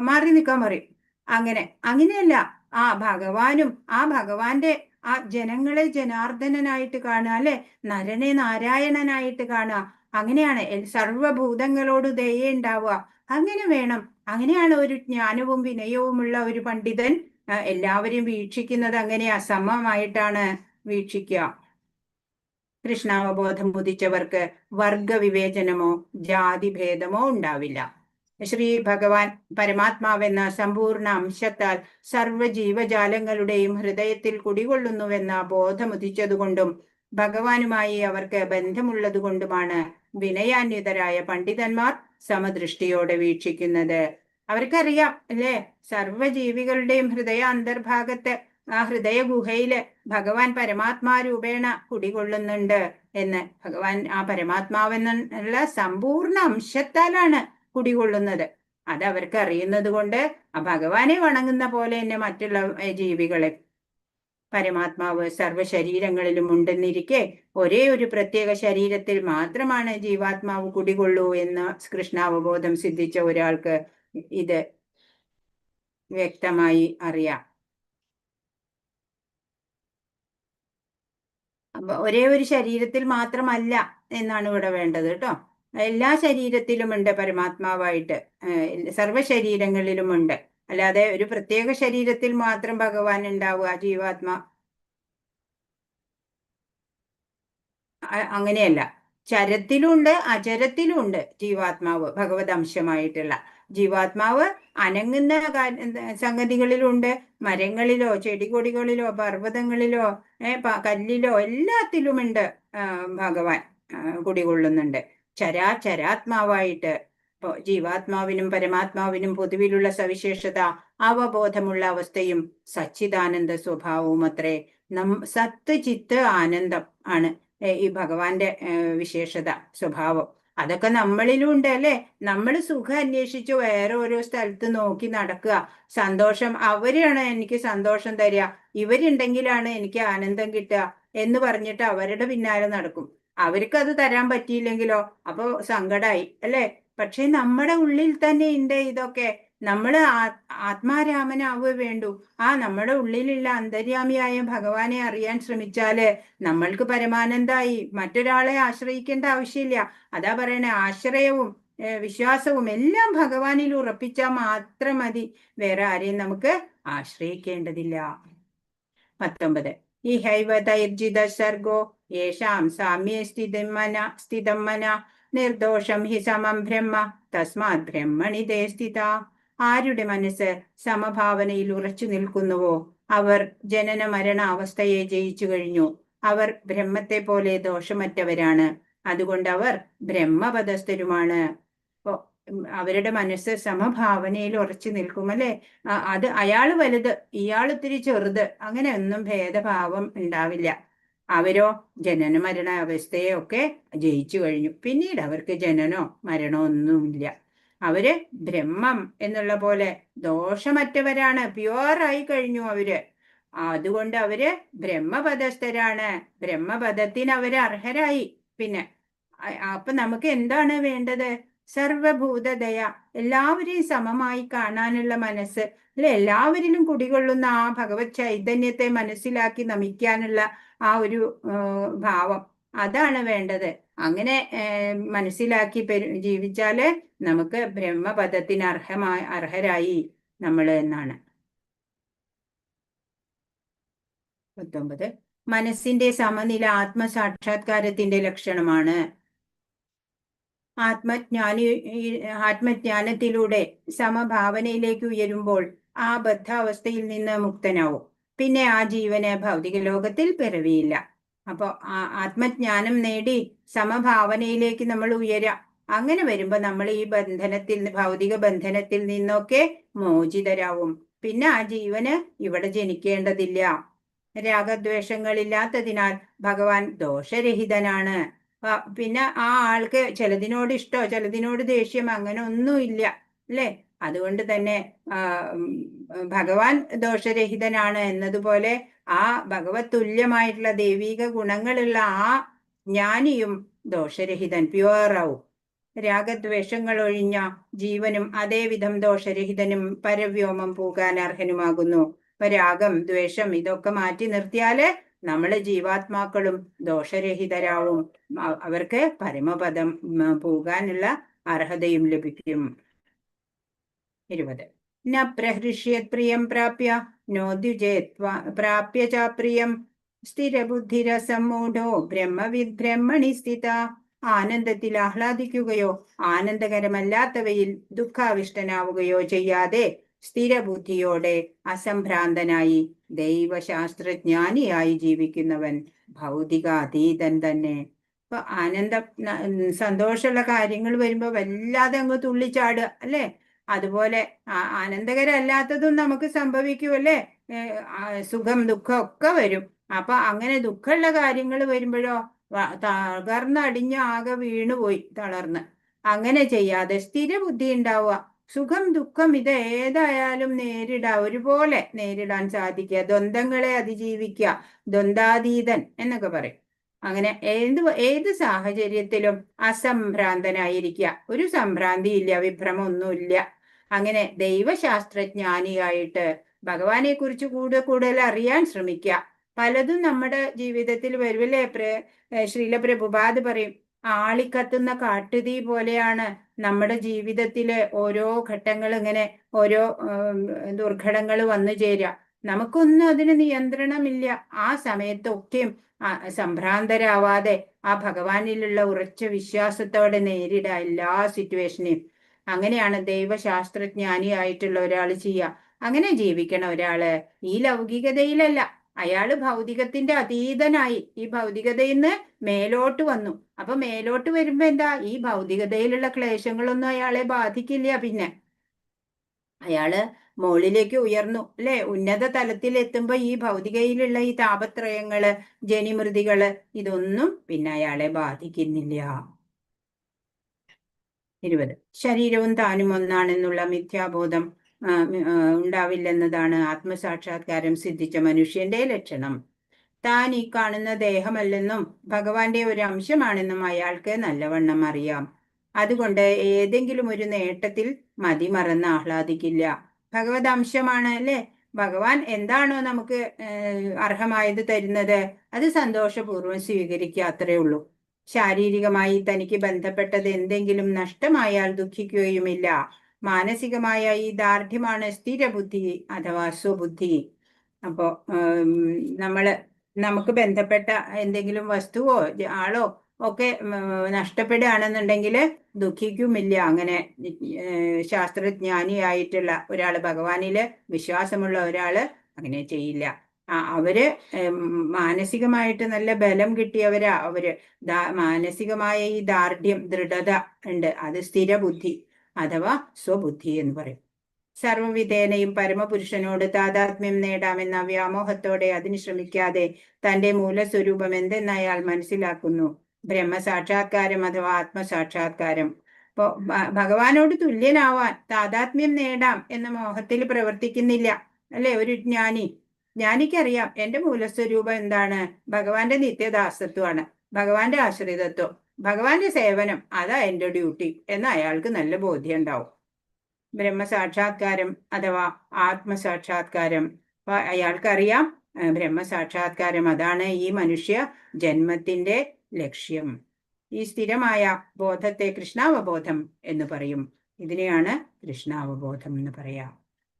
മാറി നിൽക്കാൻ പറയും. അങ്ങനെയല്ല. ആ ഭഗവാനും ആ ഭഗവാന്റെ ആ ജനങ്ങളെ ജനാർദ്ദനായിട്ട് കാണുക അല്ലെ, നരനെ നാരായണനായിട്ട് കാണുക. അങ്ങനെയാണ് സർവഭൂതങ്ങളോട് ദയുണ്ടാവുക. അങ്ങനെ വേണം. അങ്ങനെയാണ് ഒരു ജ്ഞാനവും വിനയവുമുള്ള ഒരു പണ്ഡിതൻ എല്ലാവരെയും വീക്ഷിക്കുന്നത്. അങ്ങനെ അസമമായിട്ടാണ് വീക്ഷിക്കുക. കൃഷ്ണാവബോധം ഉദിച്ചവർക്ക് വർഗവിവേചനമോ ജാതിഭേദമോ ഉണ്ടാവില്ല. ശ്രീ ഭഗവാൻ പരമാത്മാവെന്ന സമ്പൂർണ്ണ അംശത്താൽ സർവ്വജീവജാലങ്ങളുടെയും ഹൃദയത്തിൽ കുടികൊള്ളുന്നുവെന്ന ബോധമുദിച്ചതുകൊണ്ടും ഭഗവാനുമായി അവർക്ക് ബന്ധമുള്ളതുകൊണ്ടുമാണ് വിനയാന്വിതരായ പണ്ഡിതന്മാർ സമദൃഷ്ടിയോടെ വീക്ഷിക്കുന്നത്. അവർക്കറിയാം അല്ലെ, സർവ്വജീവികളുടെയും ഹൃദയ അന്തർഭാഗത്ത് ആ ഹൃദയ ഗുഹയില് ഭഗവാൻ പരമാത്മാരൂപേണ കുടികൊള്ളുന്നുണ്ട് എന്ന്. ഭഗവാൻ ആ പരമാത്മാവെന്നുള്ള സമ്പൂർണ്ണ അംശത്താലാണ് കുടികൊള്ളുന്നത്. അത് അവർക്ക് അറിയുന്നത് കൊണ്ട് ആ ഭഗവാനെ വണങ്ങുന്ന പോലെ തന്നെ മറ്റുള്ള ജീവികളെ. പരമാത്മാവ് സർവ്വ ശരീരങ്ങളിലും ഉണ്ടെന്നിരിക്കെ ഒരേ ഒരു പ്രത്യേക ശരീരത്തിൽ മാത്രമാണ് ജീവാത്മാവ് കുടികൊള്ളൂ എന്ന കൃഷ്ണാവബോധം സിദ്ധിച്ച ഒരാൾക്ക് ഇത് വ്യക്തമായി അറിയാം. അപ്പൊ ഒരേ ഒരു ശരീരത്തിൽ മാത്രമല്ല എന്നാണ് ഇവിടെ വേണ്ടത് കേട്ടോ. എല്ലാ ശരീരത്തിലുമുണ്ട് പരമാത്മാവായിട്ട്, സർവ്വ ശരീരങ്ങളിലുമുണ്ട്. അല്ലാതെ ഒരു പ്രത്യേക ശരീരത്തിൽ മാത്രം ഭഗവാൻ ഉണ്ടാവുക, ജീവാത്മാ അങ്ങനെയല്ല. ചരത്തിലുണ്ട് അചരത്തിലുണ്ട് ജീവാത്മാവ്, ഭഗവത് അംശമായിട്ടുള്ള ജീവാത്മാവ് അനങ്ങുന്ന സംഗതികളിലുണ്ട്. മരങ്ങളിലോ ചെടികൊടികളിലോ പർവ്വതങ്ങളിലോ കല്ലിലോ എല്ലാത്തിലുമുണ്ട് ഭഗവാൻ കുടികൊള്ളുന്നുണ്ട്. ചരാചരാത്മാവായിട്ട്. ഇപ്പോ ജീവാത്മാവിനും പരമാത്മാവിനും പൊതുവിലുള്ള സവിശേഷത അവബോധമുള്ള അവസ്ഥയും സച്ചിദാനന്ദ സ്വഭാവവും അത്രേ. സത്ത് ചിത്ത് ആനന്ദം ആണ് ഈ ഭഗവാന്റെ വിശേഷത, സ്വഭാവം. അതൊക്കെ നമ്മളിലും ഉണ്ട് അല്ലെ. നമ്മൾ സുഖം അന്വേഷിച്ച് വേറെ ഓരോ സ്ഥലത്ത് നോക്കി നടക്കുക. സന്തോഷം, അവരാണ് എനിക്ക് സന്തോഷം തരിക, ഇവരുണ്ടെങ്കിലാണ് എനിക്ക് ആനന്ദം കിട്ടുക എന്ന് പറഞ്ഞിട്ട് അവരുടെ പിന്നാലെ നടക്കും. അവർക്ക് അത് തരാൻ പറ്റിയില്ലെങ്കിലോ അപ്പൊ സങ്കടായി അല്ലെ. പക്ഷെ നമ്മുടെ ഉള്ളിൽ തന്നെ ഉണ്ട് ഇതൊക്കെ. നമ്മള് ആത്മാരാമനാവുക വേണ്ടു. നമ്മുടെ ഉള്ളിലുള്ള അന്തര്യാമിയായ ഭഗവാനെ അറിയാൻ ശ്രമിച്ചാല് നമ്മൾക്ക് പരമാനന്ദായി. മറ്റൊരാളെ ആശ്രയിക്കേണ്ട ആവശ്യമില്ല. അതാ പറയണേ, ആശ്രയവും വിശ്വാസവും എല്ലാം ഭഗവാനിൽ ഉറപ്പിച്ചാൽ മാത്രം മതി. വേറെ ആരെയും നമുക്ക് ആശ്രയിക്കേണ്ടതില്ല. 19. ഇഹൈവതൈർജിത സർഗോ യേഷാം സാമ്യേ സ്ഥിതം മന നിർദോഷം ഹി സമം ബ്രഹ്മ തസ്മാത് ബ്രഹ്മണി തേ സ്ഥിത. ആരുടെ മനസ്സ് സമഭാവനയിൽ ഉറച്ചു നിൽക്കുന്നുവോ അവർ ജനന മരണ അവസ്ഥയെ ജയിച്ചു കഴിഞ്ഞു. അവർ ബ്രഹ്മത്തെ പോലെ ദോഷമറ്റവരാണ്. അതുകൊണ്ട് അവർ ബ്രഹ്മപദസ്ഥരുമാണ്. അപ്പോ അവരുടെ മനസ്സ് സമഭാവനയിൽ ഉറച്ചു നിൽക്കും അല്ലെ. അത് അയാള് വലുത് ഇയാൾ ഇത്തിരി ചെറുത്, അങ്ങനെ ഒന്നും ഭേദഭാവം ഉണ്ടാവില്ല. അവരോ ജനന മരണ അവസ്ഥയൊക്കെ ജയിച്ചു കഴിഞ്ഞു. പിന്നീട് അവർക്ക് ജനനോ മരണോ ഒന്നുമില്ല. അവര് ബ്രഹ്മം എന്നുള്ള പോലെ ദോഷമറ്റവരാണ്, പ്യുവറായി കഴിഞ്ഞു അവര്. അതുകൊണ്ട് അവര് ബ്രഹ്മപദസ്ഥരാണ്. ബ്രഹ്മപദത്തിന് അവര് അർഹരായി. പിന്നെ അപ്പൊ നമുക്ക് എന്താണ് വേണ്ടത്? സർവഭൂതദയ, എല്ലാവരെയും സമമായി കാണാനുള്ള മനസ്സ് അല്ലെ. എല്ലാവരിലും കുടികൊള്ളുന്ന ആ ഭഗവത് ചൈതന്യത്തെ മനസ്സിലാക്കി നമിക്കാനുള്ള ആ ഒരു ഭാവം, അതാണ് വേണ്ടത്. അങ്ങനെ മനസ്സിലാക്കി ജീവിച്ചാല് നമുക്ക് ബ്രഹ്മപദത്തിന് അർഹരായി നമ്മൾ എന്നാണ്. 19. മനസ്സിന്റെ സമനില ആത്മസാക്ഷാത്കാരത്തിന്റെ ലക്ഷണമാണ്. ആത്മജ്ഞാനത്തിലൂടെ സമഭാവനയിലേക്ക് ഉയരുമ്പോൾ ആ ബദ്ധാവസ്ഥയിൽ നിന്ന് മുക്തനാവും. പിന്നെ ആ ജീവന് ഭൗതിക ലോകത്തിൽ പിറവിയില്ല. അപ്പൊ ആത്മജ്ഞാനം നേടി സമഭാവനയിലേക്ക് നമ്മൾ ഉയരാം. അങ്ങനെ വരുമ്പോ നമ്മൾ ഈ ഭൗതിക ബന്ധനത്തിൽ നിന്നൊക്കെ മോചിതരാവും. പിന്നെ ആ ജീവന് ഇവിടെ ജനിക്കേണ്ടതില്ല. രാഗദ്വേഷങ്ങളില്ലാത്തതിനാൽ ഭഗവാൻ ദോഷരഹിതനാണ്. പിന്നെ ആ ആൾക്ക് ചിലതിനോട് ഇഷ്ടോ ചിലതിനോട് ദേഷ്യം അങ്ങനെ ഒന്നുമില്ല അല്ലെ. അതുകൊണ്ട് തന്നെ ഭഗവാൻ ദോഷരഹിതനാണ് എന്നതുപോലെ ആ ഭഗവത് തുല്യമായിട്ടുള്ള ദൈവിക ഗുണങ്ങളുള്ള ആ ജ്ഞാനിയും ദോഷരഹിതൻ, പ്യുവറാവും. രാഗദ്വേഷങ്ങൾ ഒഴിഞ്ഞ ജീവനും അതേവിധം ദോഷരഹിതനും പരവ്യോമം പോകാൻ അർഹനുമാകുന്നു. ഇപ്പൊ രാഗം ദ്വേഷം ഇതൊക്കെ മാറ്റി നിർത്തിയാല് നമ്മള് ജീവാത്മാക്കളും ദോഷരഹിതരാവും. അവർക്ക് പരമപദം പോകാനുള്ള അർഹതയും ലഭിക്കും. 20. ന പ്രഹൃഷ്യത് പ്രിയം പ്രാപ്യ നോദ്യുജേത് പ്രാപ്യ ചാപ്രിയം സ്ഥിരബുദ്ധിരസമ്മൂഢോ ബ്രഹ്മവിദ് ബ്രഹ്മണി സ്ഥിത. ആനന്ദത്തിൽ ആഹ്ലാദിക്കുകയോ ആനന്ദകരമല്ലാത്തവയിൽ ദുഃഖാവിഷ്ടനാവുകയോ ചെയ്യാതെ സ്ഥിരബുദ്ധിയോടെ അസംഭ്രാന്തനായി ദൈവശാസ്ത്രജ്ഞാനിയായി ജീവിക്കുന്നവൻ ഭൗതികാതീതൻ തന്നെ. ഇപ്പൊ സന്തോഷമുള്ള കാര്യങ്ങൾ വരുമ്പോ വല്ലാതെ അങ്ങ് തുള്ളിച്ചാടുക അല്ലെ. അതുപോലെ ആനന്ദകരമല്ലാത്തതും നമുക്ക് സംഭവിക്കുമല്ലേ. സുഖം ദുഃഖം ഒക്കെ വരും. അപ്പൊ അങ്ങനെ ദുഃഖമുള്ള കാര്യങ്ങൾ വരുമ്പോഴോ തകർന്നടിഞ്ഞ് ആകെ വീണുപോയി തളർന്ന്. അങ്ങനെ ചെയ്യാതെ സ്ഥിരബുദ്ധി ഉണ്ടാവുക. സുഖം ദുഃഖം ഇത് ഏതായാലും ഒരുപോലെ നേരിടാൻ സാധിക്കുക, ദ്വന്ദ്ങ്ങളെ അതിജീവിക്കുക, ദ്വന്ദ്വാതീതൻ എന്നൊക്കെ പറയും. അങ്ങനെ ഏത് സാഹചര്യത്തിലും അസംഭ്രാന്തനായിരിക്കുക, ഒരു സംഭ്രാന്തിയില്ല, വിഭ്രമൊന്നുമില്ല. അങ്ങനെ ദൈവശാസ്ത്രജ്ഞാനിയായിട്ട് ഭഗവാനെ കുറിച്ച് കൂടുതൽ അറിയാൻ ശ്രമിക്കുക. പലതും നമ്മുടെ ജീവിതത്തിൽ വരുമല്ലേ. ശ്രീല പ്രഭുപാദ് പറയും, ആളിക്കത്തുന്ന കാട്ടുതീ പോലെയാണ് നമ്മുടെ ജീവിതത്തിലെ ഓരോ ഘട്ടങ്ങൾ, ഇങ്ങനെ ഓരോ ദുർഘടങ്ങൾ വന്നു ചേരുക. നമുക്കൊന്നും അതിന് നിയന്ത്രണമില്ല. ആ സമയത്തൊക്കെയും സംഭ്രാന്തരാവാതെ ആ ഭഗവാനിലുള്ള ഉറച്ച വിശ്വാസത്തോടെ നേരിടുക എല്ലാ സിറ്റുവേഷനെയും. അങ്ങനെയാണ് ദൈവശാസ്ത്രജ്ഞാനിയായിട്ടുള്ള ഒരാൾ ചെയ്യുക. അങ്ങനെ ജീവിക്കണ ഒരാള് ഈ ലൗകികതയിലല്ല, അയാള് ഭൗതികത്തിന്റെ അതീതനായി ഈ ഭൗതികതയിൽ നിന്ന് മേലോട്ട് വന്നു. അപ്പൊ മേലോട്ട് വരുമ്പോ എന്താ, ഈ ഭൗതികതയിലുള്ള ക്ലേശങ്ങളൊന്നും അയാളെ ബാധിക്കില്ല. പിന്നെ അയാള് മുകളിലേക്ക് ഉയർന്നു അല്ലെ, ഉന്നത തലത്തിൽ എത്തുമ്പോ ഈ ഭൗതികയിലുള്ള ഈ താപത്രയങ്ങള്, ജനിമൃതികള്, ഇതൊന്നും പിന്നെ അയാളെ ബാധിക്കുന്നില്ല. 20 ശരീരവും താനും ഒന്നാണെന്നുള്ള മിഥ്യാബോധം ഉണ്ടാവില്ലെന്നതാണ് ആത്മസാക്ഷാത്കാരം സിദ്ധിച്ച മനുഷ്യന്റെ ലക്ഷണം. താൻ ഈ കാണുന്ന ദേഹമല്ലെന്നും ഭഗവാന്റെ ഒരു അംശമാണെന്നും അയാൾക്ക് നല്ലവണ്ണം അറിയാം. അതുകൊണ്ട് ഏതെങ്കിലും ഒരു നേട്ടത്തിൽ മതിമറന്ന് ആഹ്ലാദിക്കില്ല. ഭഗവത് അംശമാണ് അല്ലെ, ഭഗവാൻ എന്താണോ നമുക്ക് അർഹമായത് തരുന്നത് അത് സന്തോഷപൂർവ്വം സ്വീകരിക്കുക, അത്രേ ഉള്ളൂ. ശാരീരികമായി തനിക്ക് ബന്ധപ്പെട്ടത് എന്തെങ്കിലും നഷ്ടമായാൽ ദുഃഖിക്കുകയുമില്ല. മാനസികമായ ഈ ദാർഢ്യമാണ് സ്ഥിരബുദ്ധി അഥവാ സ്വബുദ്ധി. അപ്പോ നമുക്ക് ബന്ധപ്പെട്ട എന്തെങ്കിലും വസ്തുവോ ആളോ ഒക്കെ നഷ്ടപ്പെടുകയാണെന്നുണ്ടെങ്കിൽ ദുഃഖിക്കുമില്ല. അങ്ങനെ ശാസ്ത്രജ്ഞാനിയായിട്ടുള്ള ഒരാള്, ഭഗവാനില് വിശ്വാസമുള്ള ഒരാള് അങ്ങനെ ചെയ്യില്ല. അവര് മാനസികമായിട്ട് നല്ല ബലം കിട്ടിയവരാ. മാനസികമായ ഈ ദാർഢ്യം, ദൃഢത ഉണ്ട്. അത് സ്ഥിരബുദ്ധി അഥവാ സ്വബുദ്ധി എന്ന് പറയും. സർവവിധേനയും പരമപുരുഷനോട് താതാത്മ്യം നേടാമെന്ന വ്യാമോഹത്തോടെ അതിന് ശ്രമിക്കാതെ തന്റെ മൂലസ്വരൂപം എന്തെന്ന് അയാൾ മനസ്സിലാക്കുന്നു. ബ്രഹ്മസാക്ഷാത്കാരം അഥവാ ആത്മസാക്ഷാത്കാരം. ഇപ്പോ ഭഗവാനോട് തുല്യനാവാൻ, താതാത്മ്യം നേടാം എന്ന മോഹത്തിൽ പ്രവർത്തിക്കുന്നില്ല അല്ലെ ഒരു ജ്ഞാനിക്കറിയാം എന്റെ മൂലസ്വരൂപം എന്താണ്, ഭഗവാന്റെ നിത്യദാസത്വമാണ്, ഭഗവാന്റെ ആശ്രിതത്വം, ഭഗവാന്റെ സേവനം, അതാ എന്റെ ഡ്യൂട്ടി എന്ന് അയാൾക്ക് നല്ല ബോധ്യം ഉണ്ടാവും. ബ്രഹ്മസാക്ഷാത്കാരം അഥവാ ആത്മസാക്ഷാത്കാരം. അയാൾക്കറിയാം ബ്രഹ്മസാക്ഷാത്കാരം അതാണ് ഈ മനുഷ്യ ജന്മത്തിന്റെ ലക്ഷ്യം. ഈ സ്ഥിരമായ ബോധത്തെ കൃഷ്ണാവബോധം എന്ന് പറയും. ഇതിനെയാണ് കൃഷ്ണാവബോധം എന്ന് പറയാം.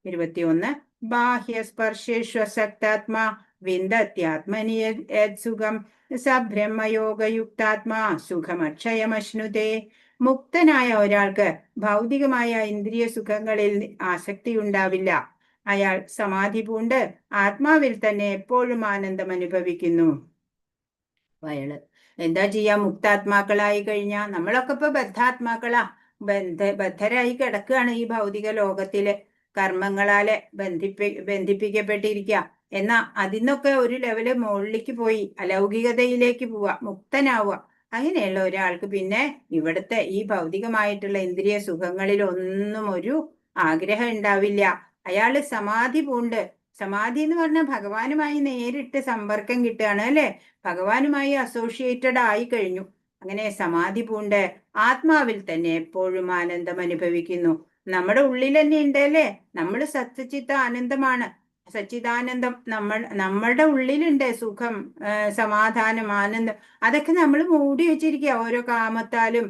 21 ബാഹ്യസ്പർശേഷ്വസക്താത്മാ വിന്ദത്യാത്മനി സുഖം സ ബ്രഹ്മയോഗയുക്താത്മാ സുഖമക്ഷയമശ്നുതേ. മുക്തനായ ഒരാൾക്ക് ഭൗതികമായ ഇന്ദ്രിയ സുഖങ്ങളിൽ ആസക്തി ഉണ്ടാവില്ല. അയാൾ സമാധി പൂണ്ട് ആത്മാവിൽ തന്നെ എപ്പോഴും ആനന്ദം അനുഭവിക്കുന്നു. അയാള് എന്താ ചെയ്യാ, മുക്താത്മാക്കളായി കഴിഞ്ഞാൽ നമ്മളൊക്കെ ഇപ്പൊ ബദ്ധാത്മാക്കളാ, ബദ്ധരായി കിടക്കുകയാണ് ഈ ഭൗതിക ലോകത്തില്, കർമ്മങ്ങളാലെ ബന്ധിപ്പിക്കപ്പെട്ടിരിക്കുക. എന്നാ അതിന്നൊക്കെ ഒരു ലെവല് മുകളിലേക്ക് പോയി അലൗകികതയിലേക്ക് പോവുക, മുക്തനാവുക. അങ്ങനെയുള്ള ഒരാൾക്ക് പിന്നെ ഇവിടുത്തെ ഈ ഭൗതികമായിട്ടുള്ള ഇന്ദ്രിയ സുഖങ്ങളിൽ ഒന്നും ഒരു ആഗ്രഹം ഉണ്ടാവില്ല. അയാള് സമാധി പൂണ്ട്, സമാധി എന്ന് പറഞ്ഞാൽ ഭഗവാനുമായി നേരിട്ട് സമ്പർക്കം കിട്ടുകയാണ് അല്ലെ, ഭഗവാനുമായി അസോസിയേറ്റഡ് ആയി കഴിഞ്ഞു. അങ്ങനെ സമാധി പൂണ്ട് ആത്മാവിൽ തന്നെ എപ്പോഴും ആനന്ദം അനുഭവിക്കുന്നു. നമ്മുടെ ഉള്ളിൽ തന്നെ ഉണ്ട് അല്ലേ, നമ്മൾ സച്ചിത്ത ആനന്ദമാണ്, സച്ചിദാനന്ദം നമ്മളുടെ ഉള്ളിലുണ്ട്. സുഖം, സമാധാനം, ആനന്ദം, അതൊക്കെ നമ്മൾ മൂടി വെച്ചിരിക്കുക. ഓരോ കാമത്താലും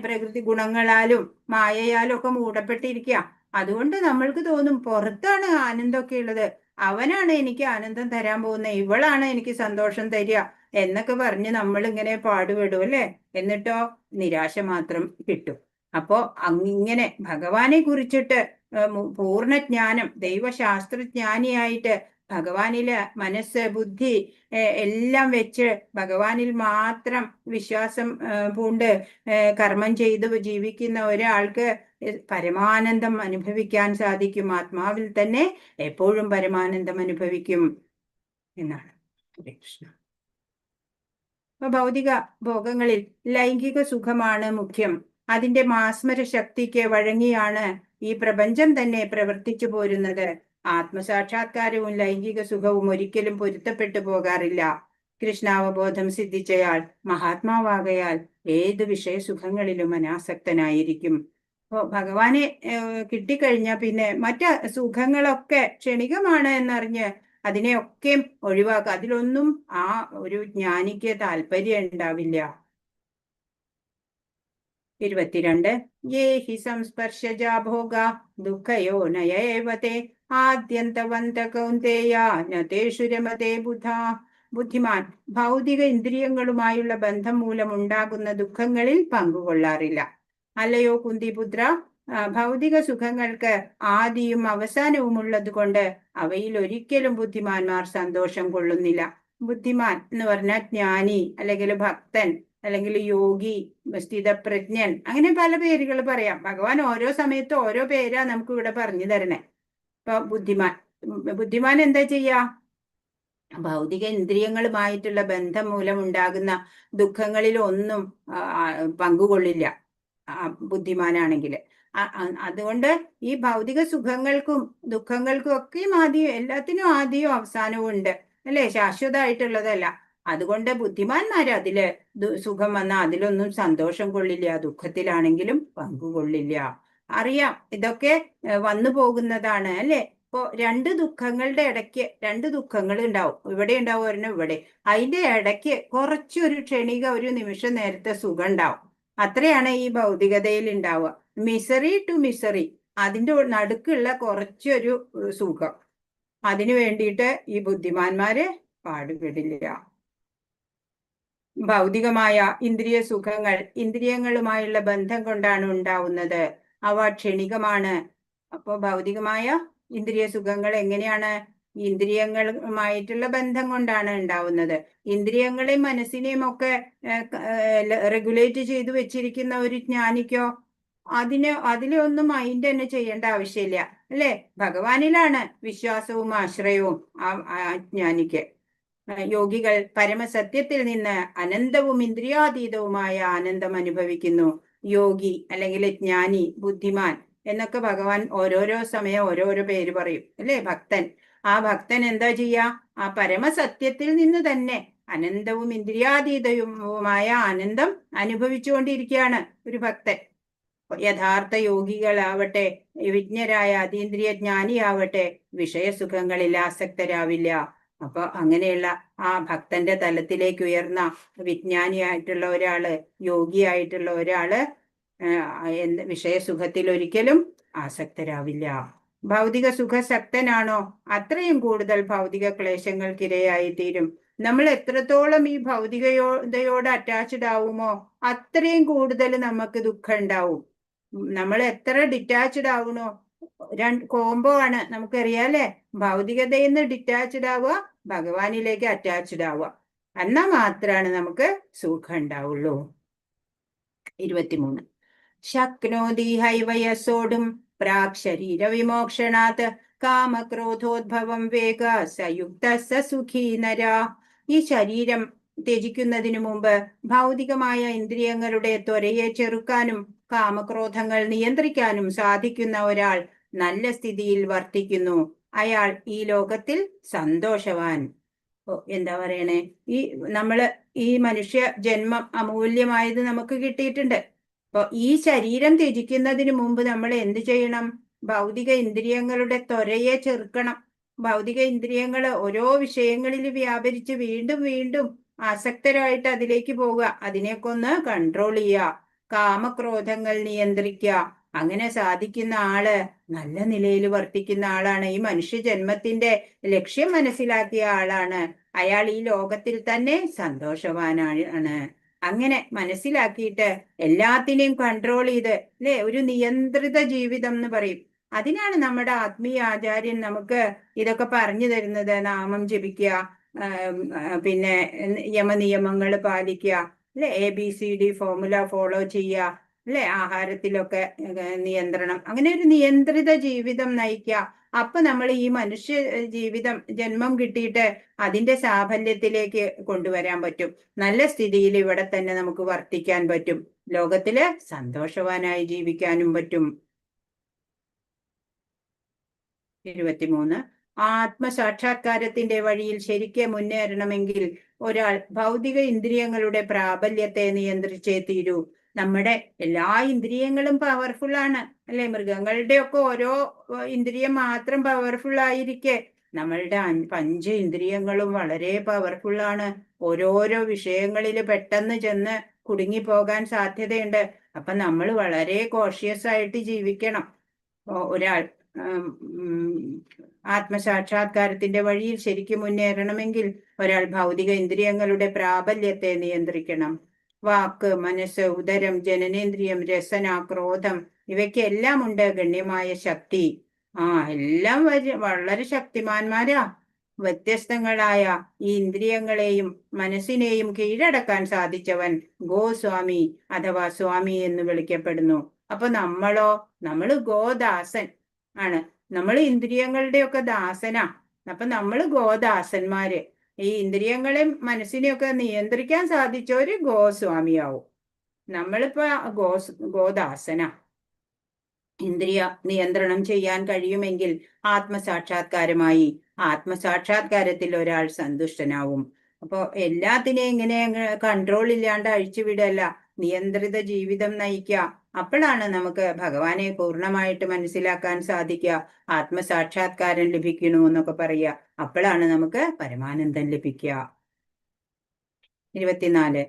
പ്രകൃതി ഗുണങ്ങളാലും മായയാലും ഒക്കെ മൂടപ്പെട്ടിരിക്കുക. അതുകൊണ്ട് നമ്മൾക്ക് തോന്നും പുറത്താണ് ആനന്ദമൊക്കെ ഉള്ളത്, അവനാണ് എനിക്ക് ആനന്ദം തരാൻ പോകുന്നത്, ഇവളാണ് എനിക്ക് സന്തോഷം തരിക എന്നൊക്കെ പറഞ്ഞ് നമ്മൾ ഇങ്ങനെ പാടുപെടും അല്ലേ. എന്നിട്ടോ നിരാശ മാത്രം കിട്ടും. അപ്പോ ഇങ്ങനെ ഭഗവാനെ കുറിച്ചിട്ട് പൂർണ്ണജ്ഞാനം, ദൈവശാസ്ത്രജ്ഞാനിയായിട്ട് ഭഗവാനില് മനസ്സ് ബുദ്ധി എല്ലാം വെച്ച് ഭഗവാനിൽ മാത്രം വിശ്വാസം പൂണ്ട് കർമ്മം ചെയ്ത് ജീവിക്കുന്ന ഒരാൾക്ക് പരമാനന്ദം അനുഭവിക്കാൻ സാധിക്കും. ആത്മാവിൽ തന്നെ എപ്പോഴും പരമാനന്ദം അനുഭവിക്കും എന്നാണ്. ഹരേ കൃഷ്ണ. അപ്പൊ ഭൗതിക ഭോഗങ്ങളിൽ ലൈംഗിക സുഖമാണ് മുഖ്യം. അതിന്റെ മാസ്മര ശക്തിക്ക് വഴങ്ങിയാണ് ഈ പ്രപഞ്ചം തന്നെ പ്രവർത്തിച്ചു പോരുന്നത്. ആത്മസാക്ഷാത്കാരവും ലൈംഗിക സുഖവും ഒരിക്കലും പൊരുത്തപ്പെട്ടു പോകാറില്ല. കൃഷ്ണാവബോധം സിദ്ധിച്ചയാൾ മഹാത്മാവാകയാൽ ഏത് വിഷയസുഖങ്ങളിലും അനാസക്തനായിരിക്കും. അപ്പോ ഭഗവാനെ കിട്ടിക്കഴിഞ്ഞാൽ പിന്നെ മറ്റ് സുഖങ്ങളൊക്കെ ക്ഷണികമാണ് എന്നറിഞ്ഞ് അതിനെയൊക്കെ ഒഴിവാക്കുക. അതിലൊന്നും ആ ഒരു ജ്ഞാനിക്ക് താല്പര്യം ഉണ്ടാവില്ല. 22 യേ ഹി സംസ്പർശജാ ഭോഗ ദുഃഖയോ നയേവതേ ആദ്യന്തവന്ത കൗന്ദേയ നതേഷു രമതേ ബുധാ. ബുദ്ധിമാൻ ഭൗതിക ഇന്ദ്രിയങ്ങളുമായുള്ള ബന്ധം മൂലം ഉണ്ടാകുന്ന ദുഃഖങ്ങളിൽ പങ്കുകൊള്ളാറില്ല. അല്ലയോ കുന്തിപുത്ര, ഭൗതിക സുഖങ്ങൾക്ക് ആദിയും അവസാനവും ഉള്ളത് കൊണ്ട് അവയിൽ ഒരിക്കലും ബുദ്ധിമാന്മാർ സന്തോഷം കൊള്ളുന്നില്ല. ബുദ്ധിമാൻ എന്ന് പറഞ്ഞാൽ ജ്ഞാനി, അല്ലെങ്കിൽ ഭക്തൻ, അല്ലെങ്കിൽ യോഗി, സ്ഥിതപ്രജ്ഞൻ, അങ്ങനെ പല പേരുകൾ പറയാം. ഭഗവാൻ ഓരോ സമയത്ത് ഓരോ പേരാ നമുക്ക് ഇവിടെ പറഞ്ഞു തരണേ. ഇപ്പൊ ബുദ്ധിമാൻ എന്താ ചെയ്യാ? ഭൗതിക ഇന്ദ്രിയങ്ങളുമായിട്ടുള്ള ബന്ധം മൂലം ഉണ്ടാകുന്ന ദുഃഖങ്ങളിൽ ഒന്നും പങ്കുകൊള്ളില്ല ബുദ്ധിമാനാണെങ്കിൽ. അതുകൊണ്ട് ഈ ഭൗതിക സുഖങ്ങൾക്കും ദുഃഖങ്ങൾക്കും ഒക്കെയും എല്ലാത്തിനും ആദ്യവും അവസാനവും ഉണ്ട്, അല്ലെ? ശാശ്വതമായിട്ടുള്ളതല്ല. അതുകൊണ്ട് ബുദ്ധിമാന്മാര് അതില് സുഖം വന്നാൽ അതിലൊന്നും സന്തോഷം കൊള്ളില്ല, ദുഃഖത്തിലാണെങ്കിലും പങ്കുകൊള്ളില്ല. അറിയാം ഇതൊക്കെ വന്നു പോകുന്നതാണ്, അല്ലെ? ഇപ്പോ രണ്ട് ദുഃഖങ്ങളുടെ ഇടയ്ക്ക് രണ്ട് ദുഃഖങ്ങൾ ഉണ്ടാവും. ഇവിടെ ഉണ്ടാവും ഒരെണ്ണം ഇവിടെ. അതിന്റെ ഇടയ്ക്ക് കുറച്ചൊരു ക്ഷണിക ഒരു നിമിഷം നേരത്തെ സുഖം ഉണ്ടാവും. അത്രയാണ് ഈ ഭൗതികതയിൽ ഉണ്ടാവുക. മിസറി ടു മിസറി, അതിന്റെ നടുക്കുള്ള കുറച്ചൊരു സുഖം. അതിനു വേണ്ടിയിട്ട് ഈ ബുദ്ധിമാന്മാര് പാടുപെടില്ല. ഭൗതികമായ ഇന്ദ്രിയ സുഖങ്ങൾ ഇന്ദ്രിയങ്ങളുമായുള്ള ബന്ധം കൊണ്ടാണ് ഉണ്ടാവുന്നത്. അവ ക്ഷണികമാണ്. അപ്പോ ഭൗതികമായ ഇന്ദ്രിയ സുഖങ്ങൾ എങ്ങനെയാണ്? ഇന്ദ്രിയങ്ങളുമായിട്ടുള്ള ബന്ധം കൊണ്ടാണ് ഉണ്ടാവുന്നത്. ഇന്ദ്രിയങ്ങളെയും മനസ്സിനെയും ഒക്കെ റെഗുലേറ്റ് ചെയ്തു വെച്ചിരിക്കുന്ന ഒരു ജ്ഞാനിക്കോ അതിലൊന്നും മൈൻഡ് തന്നെ ചെയ്യേണ്ട ആവശ്യമില്ല, അല്ലെ? ഭഗവാനിലാണ് വിശ്വാസവും ആശ്രയവും ആ ജ്ഞാനിക്ക്. യോഗികൾ പരമസത്യത്തിൽ നിന്ന് അനന്തവും ഇന്ദ്രിയാതീതവുമായ ആനന്ദം അനുഭവിക്കുന്നു. യോഗി അല്ലെങ്കിൽ ജ്ഞാനി, ബുദ്ധിമാൻ എന്നൊക്കെ ഭഗവാൻ ഓരോരോ സമയം ഓരോരോ പേര് പറയും, അല്ലെ? ഭക്തൻ, ആ ഭക്തൻ എന്താ ചെയ്യാ? ആ പരമസത്യത്തിൽ നിന്ന് തന്നെ അനന്തവും ഇന്ദ്രിയാതീതവുമായ ആനന്ദം അനുഭവിച്ചുകൊണ്ടിരിക്കുകയാണ് ഒരു ഭക്തൻ. യഥാർത്ഥ യോഗികളാവട്ടെ, വിജ്ഞരായ അതീന്ദ്രിയ ജ്ഞാനിയാവട്ടെ, വിഷയസുഖങ്ങളിൽ ആസക്തരാവില്ല. അപ്പൊ അങ്ങനെയുള്ള ആ ഭക്തന്റെ തലത്തിലേക്ക് ഉയർന്ന വിജ്ഞാനിയായിട്ടുള്ള ഒരാള്, യോഗിയായിട്ടുള്ള ഒരാള് വിഷയസുഖത്തിൽ ഒരിക്കലും ആസക്തരാവില്ല. ഭൗതിക സുഖസക്തനാണോ അത്രയും കൂടുതൽ ഭൗതിക ക്ലേശങ്ങൾക്കിരയായി തീരും. നമ്മൾ എത്രത്തോളം ഈ ഭൗതികതയോട് അറ്റാച്ച്ഡ് ആവുമോ അത്രയും കൂടുതൽ നമുക്ക് ദുഃഖം ഉണ്ടാവും. നമ്മൾ എത്ര ഡിറ്റാച്ച്ഡ് ആവണോ, കോംബോ ആണ്, നമുക്കറിയാലേ? ഭൗതികതയിൽ നിന്ന് ഡിറ്റാച്ച്ഡ് ആവുക, ഭഗവാനിലേക്ക് അറ്റാച്ച്ഡ് ആവുക, എന്നാൽ മാത്രമാണ് നമുക്ക് സുഖം ഉണ്ടാവുള്ളൂ. 23 ശക്നോതി ഹൈവയസോടും പ്രാക് ശരീര വിമോക്ഷണാത് കാമക്രോധോദ്ഭവം വേഗ സയുക്ത സസുഖീ നര. ഈ ശരീരം ത്യജിക്കുന്നതിനു മുമ്പ് ഭൗതികമായ ഇന്ദ്രിയങ്ങളുടെ ത്വരയെ ചെറുക്കാനും കാമക്രോധങ്ങൾ നിയന്ത്രിക്കാനും സാധിക്കുന്ന ഒരാൾ നല്ല സ്ഥിതിയിൽ വർത്തിക്കുന്നു. അയാൾ ഈ ലോകത്തിൽ സന്തോഷവാൻ. എന്താ പറയണേ? ഈ മനുഷ്യ ജന്മം അമൂല്യമായത് നമുക്ക് കിട്ടിയിട്ടുണ്ട്. അപ്പൊ ഈ ശരീരം ത്യജിക്കുന്നതിന് മുമ്പ് നമ്മൾ എന്ത് ചെയ്യണം? ഭൗതിക ഇന്ദ്രിയങ്ങളുടെ ത്വരയെ ചെറുക്കണം. ഭൗതിക ഇന്ദ്രിയങ്ങൾ ഓരോ വിഷയങ്ങളിൽ വ്യാപരിച്ച് വീണ്ടും വീണ്ടും ആസക്തരായിട്ട് അതിലേക്ക് പോവുക. അതിനെയൊക്കെ ഒന്ന് കൺട്രോൾ ചെയ്യുക, കാമക്രോധങ്ങൾ നിയന്ത്രിക്കുക. അങ്ങനെ സാധിക്കുന്ന ആള് നല്ല നിലയിൽ വർത്തിക്കുന്ന ആളാണ്. ഈ മനുഷ്യ ജന്മത്തിന്റെ ലക്ഷ്യം മനസ്സിലാക്കിയ ആളാണ്. അയാൾ ഈ ലോകത്തിൽ തന്നെ സന്തോഷവാനാണ്. അങ്ങനെ മനസ്സിലാക്കിയിട്ട് എല്ലാത്തിനെയും കൺട്രോൾ ചെയ്ത്, അല്ലെ, ഒരു നിയന്ത്രിത ജീവിതം എന്ന് പറയും. അതിനാണ് നമ്മുടെ ആത്മീയ ആചാര്യൻ നമുക്ക് ഇതൊക്കെ പറഞ്ഞു തരുന്നത്. നാമം ജപിക്കുക, പിന്നെ യമനിയമങ്ങൾ പാലിക്കുക, അല്ലെ, ABCD ഫോർമുല ഫോളോ ചെയ്യുക, അല്ലെ, ആഹാരത്തിലൊക്കെ നിയന്ത്രണം, അങ്ങനെ ഒരു നിയന്ത്രിത ജീവിതം നയിക്കുക. അപ്പൊ നമ്മൾ ഈ മനുഷ്യ ജീവിതം ജന്മം കിട്ടിയിട്ട് അതിന്റെ സാഫല്യത്തിലേക്ക് കൊണ്ടുവരാൻ പറ്റും. നല്ല സ്ഥിതിയിൽ ഇവിടെ തന്നെ നമുക്ക് വർത്തിക്കാൻ പറ്റും. ലോകത്തില് സന്തോഷവാനായി ജീവിക്കാനും പറ്റും. 23 ആത്മസാക്ഷാത്കാരത്തിന്റെ വഴിയിൽ ശരിക്ക് മുന്നേറണമെങ്കിൽ ഒരാൾ ഭൗതിക ഇന്ദ്രിയങ്ങളുടെ പ്രാബല്യത്തെ നിയന്ത്രിച്ചേ തീരൂ. നമ്മുടെ എല്ലാ ഇന്ദ്രിയങ്ങളും പവർഫുൾ ആണ് അല്ലെ? മൃഗങ്ങളുടെ ഒക്കെ ഓരോ ഇന്ദ്രിയം മാത്രം പവർഫുൾ ആയിരിക്കെ നമ്മളുടെ 5 ഇന്ദ്രിയങ്ങളും വളരെ പവർഫുൾ ആണ്. ഓരോരോ വിഷയങ്ങളിൽ പെട്ടെന്ന് ചെന്ന് കുടുങ്ങിപ്പോകാൻ സാധ്യതയുണ്ട്. അപ്പൊ നമ്മൾ വളരെ കോഷ്യസ് ആയിട്ട് ജീവിക്കണം. ഒരാൾ ആത്മസാക്ഷാത്കാരത്തിന്റെ വഴിയിൽ ശരിക്കും മുന്നേറണമെങ്കിൽ ഒരാൾ ഭൗതിക ഇന്ദ്രിയങ്ങളുടെ പ്രാബല്യത്തെ നിയന്ത്രിക്കണം. വാക്ക്, മനസ്സ്, ഉദരം, ജനനേന്ദ്രിയം, രസന, ക്രോധം ഇവയ്ക്കെല്ലാം ഉണ്ട് ഗണ്യമായ ശക്തി. എല്ലാം വളരെ ശക്തിമാന്മാരാ. വ്യത്യസ്തങ്ങളായ ഈ ഇന്ദ്രിയങ്ങളെയും മനസ്സിനെയും കീഴടക്കാൻ സാധിച്ചവൻ ഗോസ്വാമി അഥവാ സ്വാമി എന്ന് വിളിക്കപ്പെടുന്നു. അപ്പൊ നമ്മള് ഗോദാസൻ ആണ്. നമ്മൾ ഇന്ദ്രിയങ്ങളുടെയൊക്കെ ദാസനാ. അപ്പൊ നമ്മള് ഗോദാസന്മാര്. ഈ ഇന്ദ്രിയങ്ങളെയും മനസ്സിനെയൊക്കെ നിയന്ത്രിക്കാൻ സാധിച്ചവര് ഗോസ്വാമിയാവും. നമ്മളിപ്പോ ഗോദാസനാ. ഇന്ദ്രിയ നിയന്ത്രണം ചെയ്യാൻ കഴിയുമെങ്കിൽ ആത്മസാക്ഷാത്കാരമായി. ആത്മസാക്ഷാത്കാരത്തിൽ ഒരാൾ സന്തുഷ്ടനാവും. അപ്പൊ എല്ലാത്തിനെയും ഇങ്ങനെ കൺട്രോൾ ഇല്ലാണ്ട് അഴിച്ചുവിടല്ല, നിയന്ത്രിത ജീവിതം നയിക്കുക. അപ്പോഴാണ് നമുക്ക് ഭഗവാനെ പൂർണ്ണമായിട്ട് മനസ്സിലാക്കാൻ സാധിക്കുക. ആത്മസാക്ഷാത്കാരം ലഭിക്കണു എന്നൊക്കെ പറയുക. അപ്പോഴാണ് നമുക്ക് പരമാനന്ദം ലഭിക്കുക. 24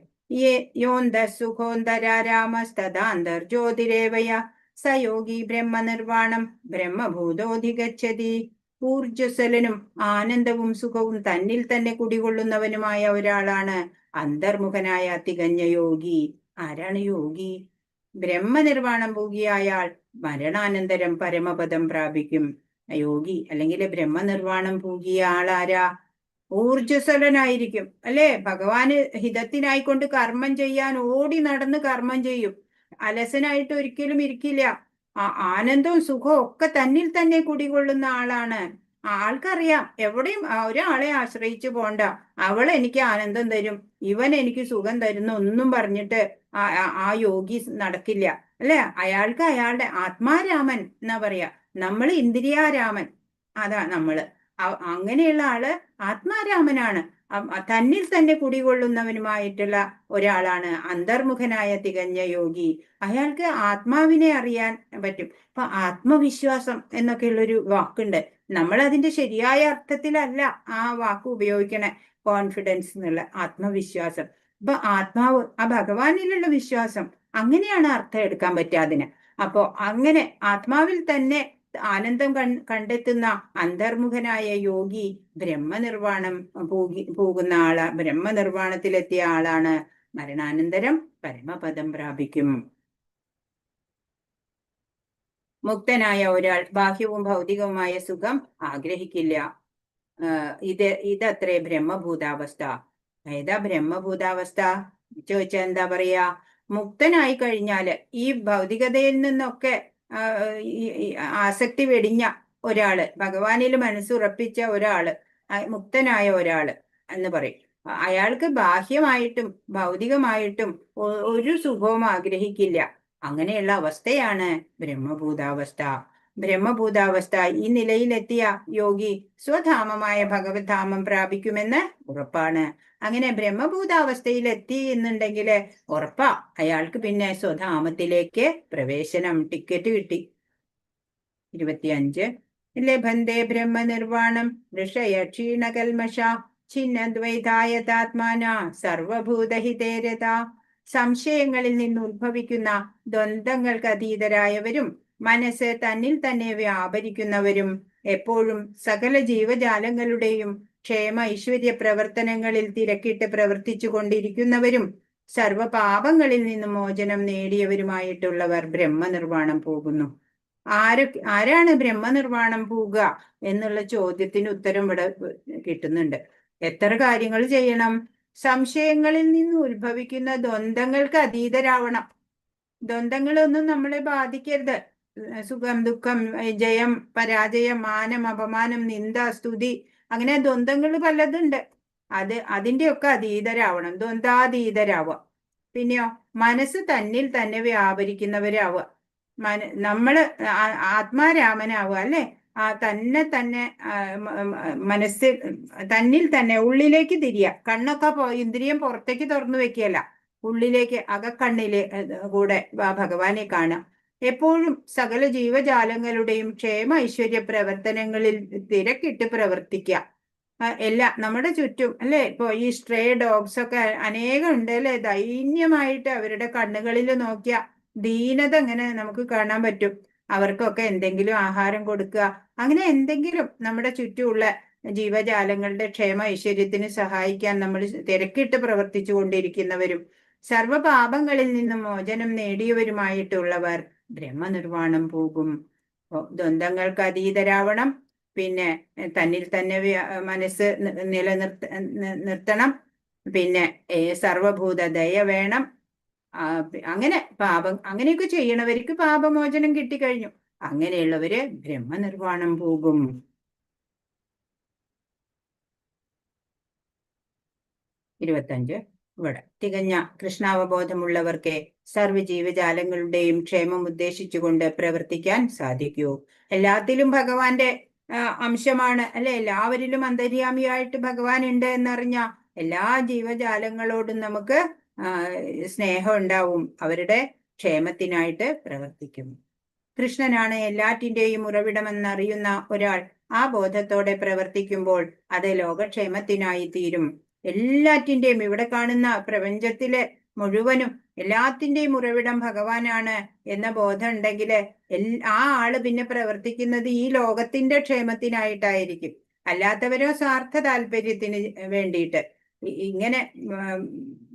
യോന്തസുഖോന്തരാമസ്തദാന്തർജ്യോതിരേവയ സയോഗി ബ്രഹ്മനിർവാണം ബ്രഹ്മഭൂതോധിഗച്ഛതി. ഊർജ്ജസ്വലനും ആനന്ദവും സുഖവും തന്നിൽ തന്നെ കുടികൊള്ളുന്നവനുമായ ഒരാളാണ് അന്തർമുഖനായ തികഞ്ഞ യോഗി. ആരാണ് യോഗി? ബ്രഹ്മനിർവാണം പൂകിയായാൽ മരണാനന്തരം പരമപദം പ്രാപിക്കും. യോഗി അല്ലെങ്കിൽ ബ്രഹ്മനിർവാണം പൂകിയ ആളാരാ? ഊർജ്ജസ്വലനായിരിക്കും അല്ലെ? ഭഗവാന് ഹിതത്തിനായിക്കൊണ്ട് കർമ്മം ചെയ്യാൻ ഓടി നടന്ന് കർമ്മം ചെയ്യും. അലസനായിട്ട് ഒരിക്കലും ഇരിക്കില്ല. ആനന്ദവും സുഖവും ഒക്കെ തന്നിൽ തന്നെ കുടികൊള്ളുന്ന ആളാണ്. ആൾക്കറിയാം എവിടെയും ഒരാളെ ആശ്രയിച്ചു പോണ്ട. അവൾ എനിക്ക് ആനന്ദം തരും, ഇവൻ എനിക്ക് സുഖം തരുന്ന ഒന്നും പറഞ്ഞിട്ട് ആ യോഗി നടക്കില്ല അല്ലെ? അയാൾക്ക് അയാളുടെ ആത്മാരാമൻ എന്നാ പറയാ. നമ്മൾ ഇന്ദ്രിയാരാമൻ. അതാ നമ്മള്. അങ്ങനെയുള്ള ആള് ആത്മാരാമനാണ്. തന്നിൽ തന്നെ കുടികൊള്ളുന്നവനുമായിട്ടുള്ള ഒരാളാണ് അന്തർമുഖനായ തികഞ്ഞ യോഗി. അയാൾക്ക് ആത്മാവിനെ അറിയാൻ പറ്റും. അപ്പൊ ആത്മവിശ്വാസം എന്നൊക്കെയുള്ളൊരു വാക്കുണ്ട്. നമ്മൾ അതിന്റെ ശരിയായ അർത്ഥത്തിലല്ല ആ വാക്ക് ഉപയോഗിക്കണേ. കോൺഫിഡൻസ് എന്നുള്ള ആത്മവിശ്വാസം. അപ്പൊ ആത്മാവ്, ആ ഭഗവാനിലുള്ള വിശ്വാസം, അങ്ങനെയാണ് അർത്ഥം എടുക്കാൻ പറ്റുക അതിന്. അപ്പോ അങ്ങനെ ആത്മാവിൽ തന്നെ ആനന്ദം കണ്ടെത്തുന്ന അന്തർമുഖനായ യോഗി ബ്രഹ്മനിർവാണം പോകുന്ന ആളാ. ബ്രഹ്മനിർവാണത്തിലെത്തിയ ആളാണ്. മരണാനന്തരം പരമപദം പ്രാപിക്കും. മുക്തനായ ഒരാൾ ബാഹ്യവും ഭൗതികവുമായ സുഖം ആഗ്രഹിക്കില്ല. ഇതത്രേ ബ്രഹ്മഭൂതാവസ്ഥ. ഏതാ ബ്രഹ്മഭൂതാവസ്ഥ ചോദിച്ചാൽ എന്താ പറയാ? മുക്തനായി കഴിഞ്ഞാല് ഈ ഭൗതികതയിൽ നിന്നൊക്കെ ആസക്തി വെടിഞ്ഞ ഒരാള്, ഭഗവാനിൽ മനസ്സുറപ്പിച്ച ഒരാള്, മുക്തനായ ഒരാള് എന്ന് പറയും. അയാൾക്ക് ബാഹ്യമായിട്ടും ഭൗതികമായിട്ടും ഒരു സുഖവും ആഗ്രഹിക്കില്ല. അങ്ങനെയുള്ള അവസ്ഥയാണ് ബ്രഹ്മഭൂതാവസ്ഥ. ബ്രഹ്മഭൂതാവസ്ഥ ഈ നിലയിലെത്തിയ യോഗി സ്വധാമമായ ഭഗവത് ധാമം പ്രാപിക്കുമെന്ന് ഉറപ്പാണ്. അങ്ങനെ ബ്രഹ്മഭൂതാവസ്ഥയിൽ എത്തി എന്നുണ്ടെങ്കിൽ ഉറപ്പാ അയാൾക്ക് പിന്നെ സ്വധാമത്തിലേക്ക് പ്രവേശനം, ടിക്കറ്റ് കിട്ടി. 25 ലഭന്തേ ബ്രഹ്മനിർവാണം ഋഷയ ക്ഷീണകൽമഷ ഛിന്നദ്വൈതായതാത്മാന സർവഭൂതഹിതേരത. സംശയങ്ങളിൽ നിന്ന് ഉത്ഭവിക്കുന്ന ദ്വന്ദ്ങ്ങൾക്ക് അതീതരായവരും മനസ്സ് തന്നിൽ തന്നെ വ്യാപരിക്കുന്നവരും എപ്പോഴും സകല ജീവജാലങ്ങളുടെയും ക്ഷേമ ഐശ്വര്യ പ്രവർത്തനങ്ങളിൽ തിരക്കിട്ട് പ്രവർത്തിച്ചു കൊണ്ടിരിക്കുന്നവരും സർവപാപങ്ങളിൽ നിന്ന് മോചനം നേടിയവരുമായിട്ടുള്ളവർ ബ്രഹ്മനിർവാണം പോകുന്നു. ആരാണ് ബ്രഹ്മനിർവാണം പോകുക എന്നുള്ള ചോദ്യത്തിന് ഉത്തരം ഇവിടെ കിട്ടുന്നുണ്ട്. എത്ര കാര്യങ്ങൾ ചെയ്യണം? സംശയങ്ങളിൽ നിന്ന് ഉത്ഭവിക്കുന്ന ദ്വന്ദ്ങ്ങൾക്ക് അതീതരാവണം. ദ്വന്ദ്ങ്ങളൊന്നും നമ്മളെ ബാധിക്കരുത്. സുഖം, ദുഃഖം, ജയം, പരാജയം, മാനം, അപമാനം, നിന്ദ, സ്തുതി, അങ്ങനെ ദ്വന്ദ്ങ്ങൾ പലതുണ്ട്. അതിന്റെയൊക്കെ അതീതരാവണം, ദ്വന്ദ്വാതീതരാവുക. പിന്നെയോ മനസ്സ് തന്നിൽ തന്നെ വ്യാപരിക്കുന്നവരാവുക. നമ്മള് ആത്മാരാമനാവുക അല്ലെ? തന്നെ മനസ്സിൽ തന്നിൽ തന്നെ ഉള്ളിലേക്ക് തിരിയുക. കണ്ണൊക്കെ ഇന്ദ്രിയം പുറത്തേക്ക് തുറന്നു വെക്കുകയല്ല, ഉള്ളിലേക്ക് അകക്കണ്ണില് കൂടെ ഭഗവാനെ കാണുക. എപ്പോഴും സകല ജീവജാലങ്ങളുടെയും ക്ഷേമ ഐശ്വര്യ പ്രവർത്തനങ്ങളിൽ തിരക്കിട്ട് പ്രവർത്തിക്കുക. നമ്മുടെ ചുറ്റും അല്ലെ, ഇപ്പൊ ഈ സ്ട്രേ ഡോഗ്സ് ഒക്കെ അനേകം ഉണ്ട് അല്ലെ. ദൈന്യമായിട്ട് അവരുടെ കണ്ണുകളിൽ നോക്കിയ ദീനത ഇങ്ങനെ നമുക്ക് കാണാൻ പറ്റും. അവർക്കൊക്കെ എന്തെങ്കിലും ആഹാരം കൊടുക്കുക, അങ്ങനെ എന്തെങ്കിലും നമ്മുടെ ചുറ്റുമുള്ള ജീവജാലങ്ങളുടെ ക്ഷേമ ഐശ്വര്യത്തിന് സഹായിക്കാൻ നമ്മൾ തിരക്കിട്ട് പ്രവർത്തിച്ചു കൊണ്ടിരിക്കുന്നവരും സർവപാപങ്ങളിൽ നിന്നും മോചനം നേടിയവരുമായിട്ടുള്ളവർ ബ്രഹ്മനിർവാണം പോകും. ദ്വന്ദ്ങ്ങൾക്ക് അതീതരാവണം. പിന്നെ തന്നിൽ തന്നെ മനസ്സ് നിർത്തണം. പിന്നെ സർവഭൂത ദയ വേണം. അങ്ങനെ അങ്ങനെയൊക്കെ ചെയ്യണവർക്ക് പാപമോചനം കിട്ടിക്കഴിഞ്ഞു. അങ്ങനെയുള്ളവര് ബ്രഹ്മനിർവാണം പോകും. 25 ഇവിടെ തികഞ്ഞ കൃഷ്ണാവബോധമുള്ളവർക്ക് സർവ്വ ജീവജാലങ്ങളുടെയും ക്ഷേമം ഉദ്ദേശിച്ചുകൊണ്ട് പ്രവർത്തിക്കാൻ സാധിക്കൂ. എല്ലാത്തിലും ഭഗവാന്റെ അംശമാണ് അല്ലെ. എല്ലാവരിലും അന്തര്യാമിയായിട്ട് ഭഗവാൻ ഉണ്ട് എന്നറിഞ്ഞ എല്ലാ ജീവജാലങ്ങളോടും നമുക്ക് സ്നേഹം ഉണ്ടാവും. അവരുടെ ക്ഷേമത്തിനായിട്ട് പ്രവർത്തിക്കും. കൃഷ്ണനാണ് എല്ലാറ്റിൻ്റെയും ഉറവിടമെന്നറിയുന്ന ഒരാൾ ആ ബോധത്തോടെ പ്രവർത്തിക്കുമ്പോൾ അത് ലോകക്ഷേമത്തിനായി തീരും. എല്ലാറ്റിൻ്റെയും, ഇവിടെ കാണുന്ന പ്രപഞ്ചത്തിലെ മുഴുവനും എല്ലാത്തിൻ്റെയും ഉറവിടം ഭഗവാനാണ് എന്ന ബോധം ഉണ്ടെങ്കിൽ ആ ആള് പിന്നെ പ്രവർത്തിക്കുന്നത് ഈ ലോകത്തിന്റെ ക്ഷേമത്തിനായിട്ടായിരിക്കും. അല്ലാത്തവരോ സ്വാർത്ഥ താല്പര്യത്തിന് വേണ്ടിയിട്ട്. ഇങ്ങനെ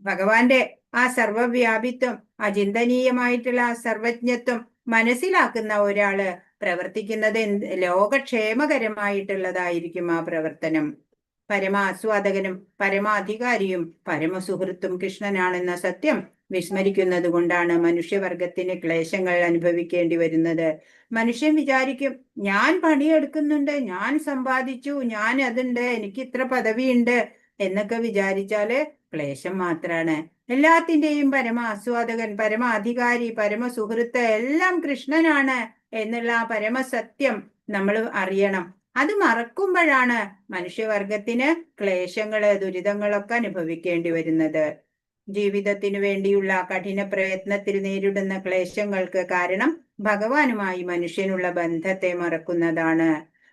ഭഗവാന്റെ ആ സർവവ്യാപിത്വം, അചിന്തനീയമായിട്ടുള്ള ആ സർവജ്ഞത്വം മനസ്സിലാക്കുന്ന ഒരാള് പ്രവർത്തിക്കുന്നത് ലോകക്ഷേമകരമായിട്ടുള്ളതായിരിക്കും ആ പ്രവർത്തനം. പരമാസ്വാദകനും പരമാധികാരിയും പരമസുഹൃത്തും കൃഷ്ണനാണെന്ന സത്യം വിസ്മരിക്കുന്നത് കൊണ്ടാണ് മനുഷ്യവർഗത്തിന് ക്ലേശങ്ങൾ അനുഭവിക്കേണ്ടി വരുന്നത്. മനുഷ്യൻ വിചാരിക്കും, ഞാൻ പണിയെടുക്കുന്നുണ്ട്, ഞാൻ സമ്പാദിച്ചു, ഞാൻ അതുണ്ട്, എനിക്ക് ഇത്ര പദവിയുണ്ട് എന്നൊക്കെ വിചാരിച്ചാല് ക്ലേശം മാത്രാണ്. എല്ലാത്തിൻ്റെയും പരമാസ്വാദകൻ, പരമാധികാരി, പരമസുഹൃത്ത് എല്ലാം കൃഷ്ണനാണ് എന്നുള്ള ആ പരമസത്യം നമ്മൾ അറിയണം. അത് മറക്കുമ്പോഴാണ് മനുഷ്യവർഗത്തിന് ക്ലേശങ്ങള്, ദുരിതങ്ങളൊക്കെ അനുഭവിക്കേണ്ടി വരുന്നത്. ജീവിതത്തിനു വേണ്ടിയുള്ള കഠിന പ്രയത്നത്തിൽ നേരിടുന്ന ക്ലേശങ്ങൾക്ക് കാരണം ഭഗവാനുമായി മനുഷ്യനുള്ള ബന്ധത്തെ മറക്കുന്നതാണ്.